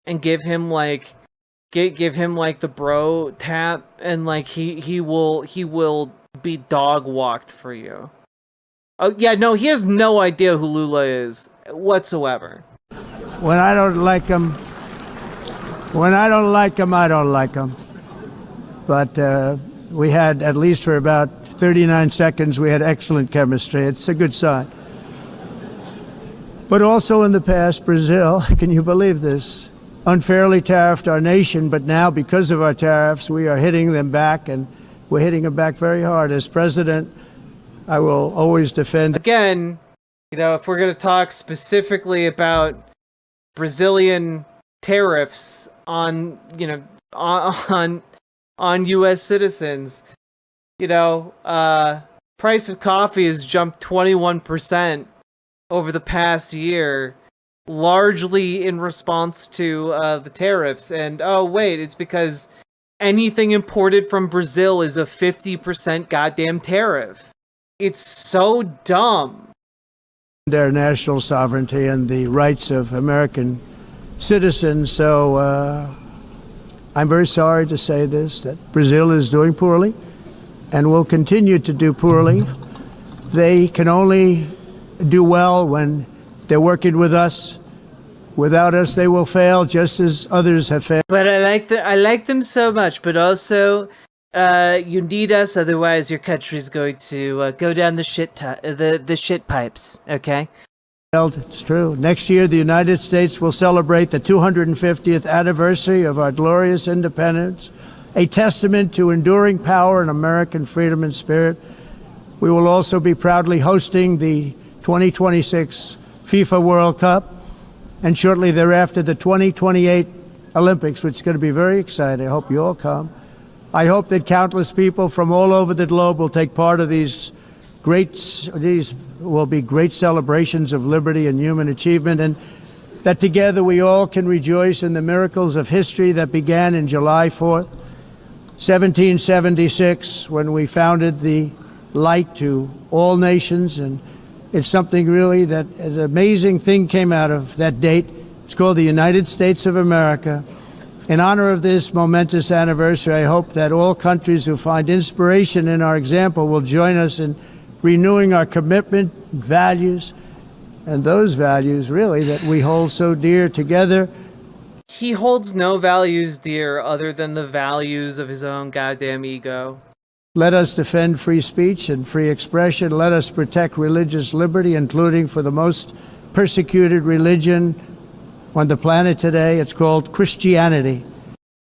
and give him, like, give him, like, the bro tap, and, like, he will be dog walked for you. Oh, yeah, no, he has no idea who Lula is whatsoever. When I don't like him, I don't like him. But we had, at least for about 39 seconds, we had excellent chemistry. It's a good sign. But also in the past, Brazil, can you believe this, unfairly tariffed our nation, but now because of our tariffs, we are hitting them back, and we're hitting them back very hard. As president, I will always defend... Again, you know, if we're going to talk specifically about Brazilian tariffs on, you know, on U.S. citizens, you know, price of coffee has jumped 21% over the past year, largely in response to the tariffs. And oh wait, it's because anything imported from Brazil is a 50% goddamn tariff. It's so dumb. Their national sovereignty and the rights of American citizens. So I'm very sorry to say this, that Brazil is doing poorly and will continue to do poorly. They can only do well when they're working with us. Without us, they will fail, just as others have failed. But I like them so much, but also you need us, otherwise your country's going to go down the shit pipes, okay? It's true. Next year, the United States will celebrate the 250th anniversary of our glorious independence, a testament to enduring power and American freedom and spirit. We will also be proudly hosting the 2026 FIFA World Cup, and shortly thereafter the 2028 Olympics, which is going to be very exciting. I hope you all come. I hope that countless people from all over the globe will take part of these will be great celebrations of liberty and human achievement, and that together we all can rejoice in the miracles of history that began in July 4th, 1776, when we founded the light to all nations. And it's something really that an amazing thing came out of that date. It's called the United States of America. In honor of this momentous anniversary, I hope that all countries who find inspiration in our example will join us in renewing our commitment, values, and those values really that we hold so dear together. He holds no values dear other than the values of his own goddamn ego. Let us defend free speech and free expression. Let us protect religious liberty, including for the most persecuted religion on the planet today. It's called Christianity.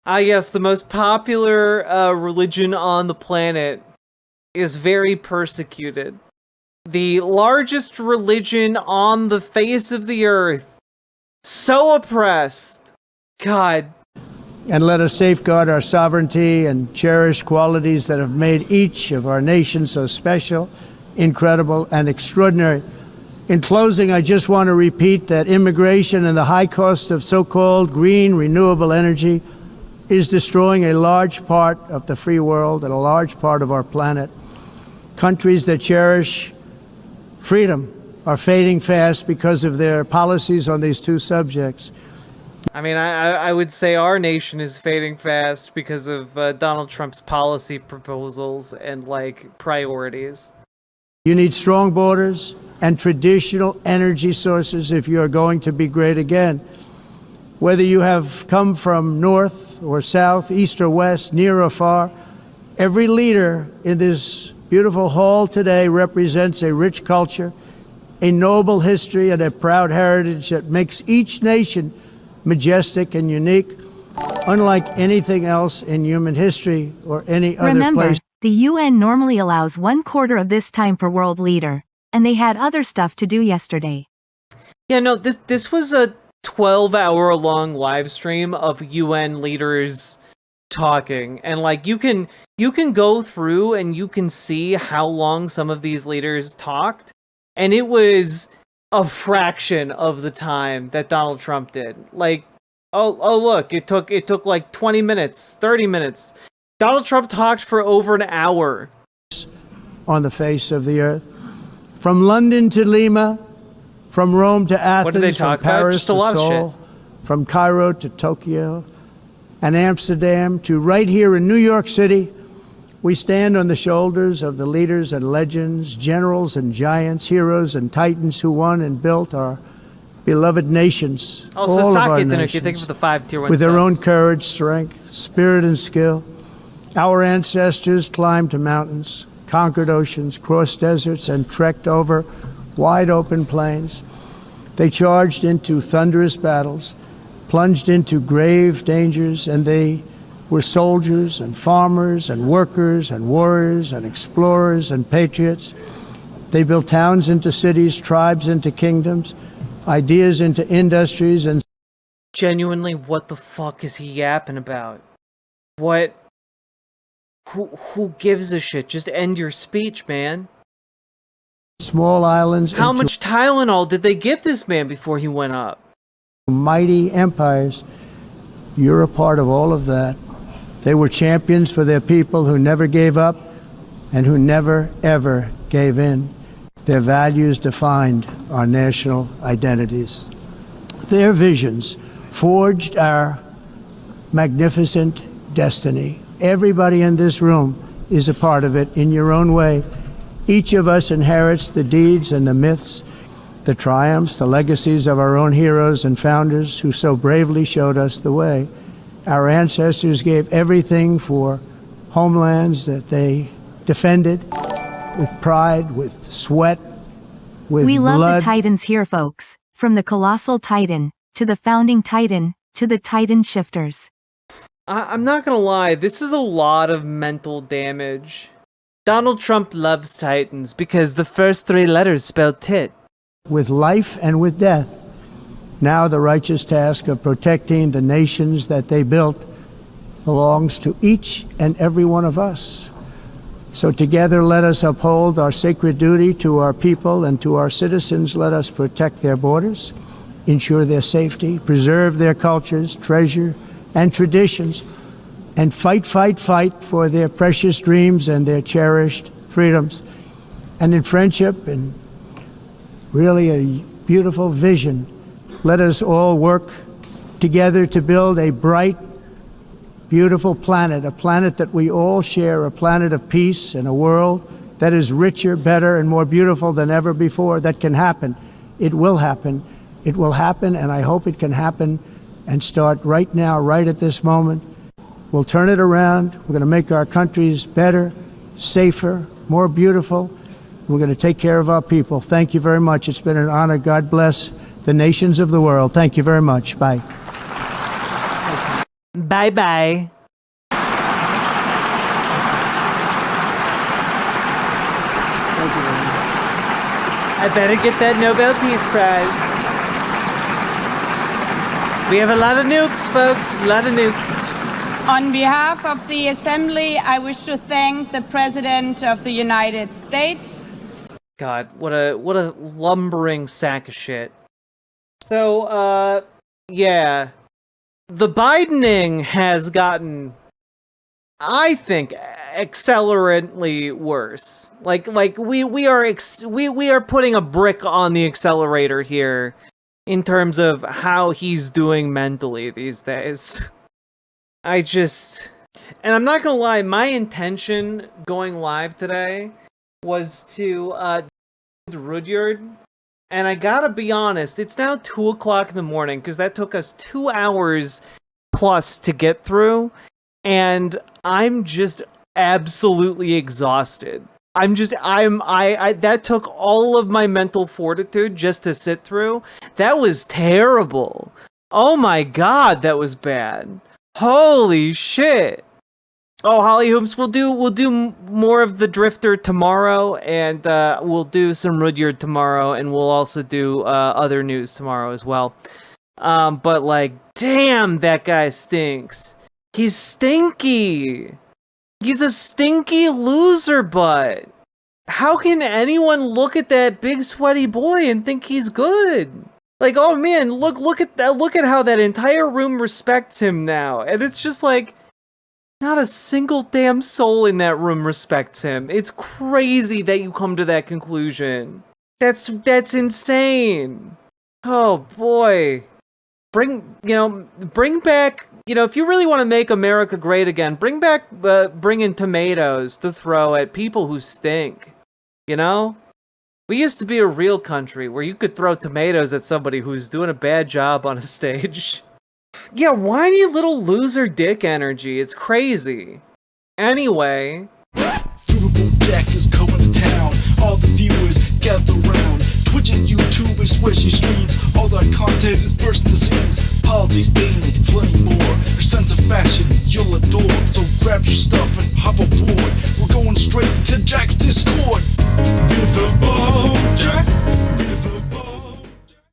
Ah, yes, the most popular religion on the planet is very persecuted. The largest religion on the face of the earth. So oppressed. God. And let us safeguard our sovereignty and cherish qualities that have made each of our nations so special, incredible, and extraordinary. In closing, I just want to repeat that immigration and the high cost of so-called green renewable energy is destroying a large part of the free world and a large part of our planet. Countries that cherish freedom are fading fast because of their policies on these two subjects. I mean, I would say our nation is fading fast because of Donald Trump's policy proposals and, like, priorities. You need strong borders and traditional energy sources if you are going to be great again. Whether you have come from north or south, east or west, near or far, every leader in this beautiful hall today represents a rich culture, a noble history, and a proud heritage that makes each nation majestic and unique, unlike anything else in human history or any other place. The UN normally allows 1/4 of this time per world leader, and they had other stuff to do yesterday. Yeah, no, this was a 12-hour-long live stream of UN leaders talking, and like you can go through and you can see how long some of these leaders talked, and it was a fraction of the time that Donald Trump did. Like, oh look, it took like 20 minutes, 30 minutes. Donald Trump talked for over an hour. On the face of the earth. From London to Lima, from Rome to Athens, What did they talk from about? Paris Just a to lot of Seoul, shit. from Cairo to Tokyo and Amsterdam to right here in New York City. We stand on the shoulders of the leaders and legends, generals and giants, heroes and titans who won and built our beloved nations, all of our nations, with their own courage, strength, spirit, and skill. Our ancestors climbed mountains, conquered oceans, crossed deserts, and trekked over wide open plains. They charged into thunderous battles, plunged into grave dangers, and they were soldiers and farmers and workers and warriors and explorers and patriots. They built towns into cities, tribes into kingdoms, ideas into industries, and Genuinely, what the fuck is he yapping about? What? Who gives a shit? Just end your speech, man. small islands How into much Tylenol did they give this man before he went up? mighty empires. You're a part of all of that. They were champions for their people who never gave up and who never, ever gave in. Their values defined our national identities. Their visions forged our magnificent destiny. Everybody in this room is a part of it in your own way. Each of us inherits the deeds and the myths, the triumphs, the legacies of our own heroes and founders who so bravely showed us the way. Our ancestors gave everything for homelands that they defended with pride, with sweat, with We love blood. the Titans here, folks. From the colossal Titan, to the founding Titan, to the Titan shifters. I'm not gonna lie, this is a lot of mental damage. Donald Trump loves Titans because the first three letters spell tit. With life and with death. Now the righteous task of protecting the nations that they built belongs to each and every one of us. So together let us uphold our sacred duty to our people and to our citizens. Let us protect their borders, ensure their safety, preserve their cultures, treasure, and traditions, and fight for their precious dreams and their cherished freedoms. And in friendship and really a beautiful vision, let us all work together to build a bright, beautiful planet, a planet that we all share, a planet of peace and a world that is richer, better, and more beautiful than ever before. That can happen. It will happen. It will happen, and I hope it can happen and start right now, right at this moment. We'll turn it around. We're going to make our countries better, safer, more beautiful. We're going to take care of our people. Thank you very much. It's been an honor. God bless the nations of the world. Thank you very much. Bye. Bye-bye. Thank you very much. I better get that Nobel Peace Prize. We have a lot of nukes, folks. A lot of nukes. On behalf of the Assembly, I wish to thank the President of the United States. God, what a lumbering sack of shit. So, yeah. The Bidening has gotten, I think, accelerantly worse. Like we are putting a brick on the accelerator here in terms of how he's doing mentally these days. And I'm not gonna lie, my intention going live today was to Rudyard, and I gotta be honest, it's now 2 o'clock in the morning because that took us 2 hours plus to get through, and I'm just absolutely exhausted. That took all of my mental fortitude just to sit through. That was terrible. Oh my god, that was bad. Holy shit. Oh, Holly Hoops, we'll do more of the Drifter tomorrow, and we'll do some Rudyard tomorrow, and we'll also do other news tomorrow as well. But like, damn, that guy stinks. He's stinky. He's a stinky loser butt. How can anyone look at that big sweaty boy and think he's good? Like, oh man, look at that, look at how that entire room respects him now. And it's just like, not a single damn soul in that room respects him. It's crazy that you come to that conclusion. That's insane. Oh boy. Bring back, if you really want to make America great again, bring in tomatoes to throw at people who stink. We used to be a real country where you could throw tomatoes at somebody who's doing a bad job on a stage. Yeah, whiny little loser dick energy. It's crazy. Anyway. Riverboat Jack is coming to town. All the viewers gather around. Twitch and YouTube is where she streams. All that content is bursting the seams. Politics, dating, plenty more. Her sense of fashion, you'll adore. So grab your stuff and hop aboard. We're going straight to Jack's Discord. Riverboat.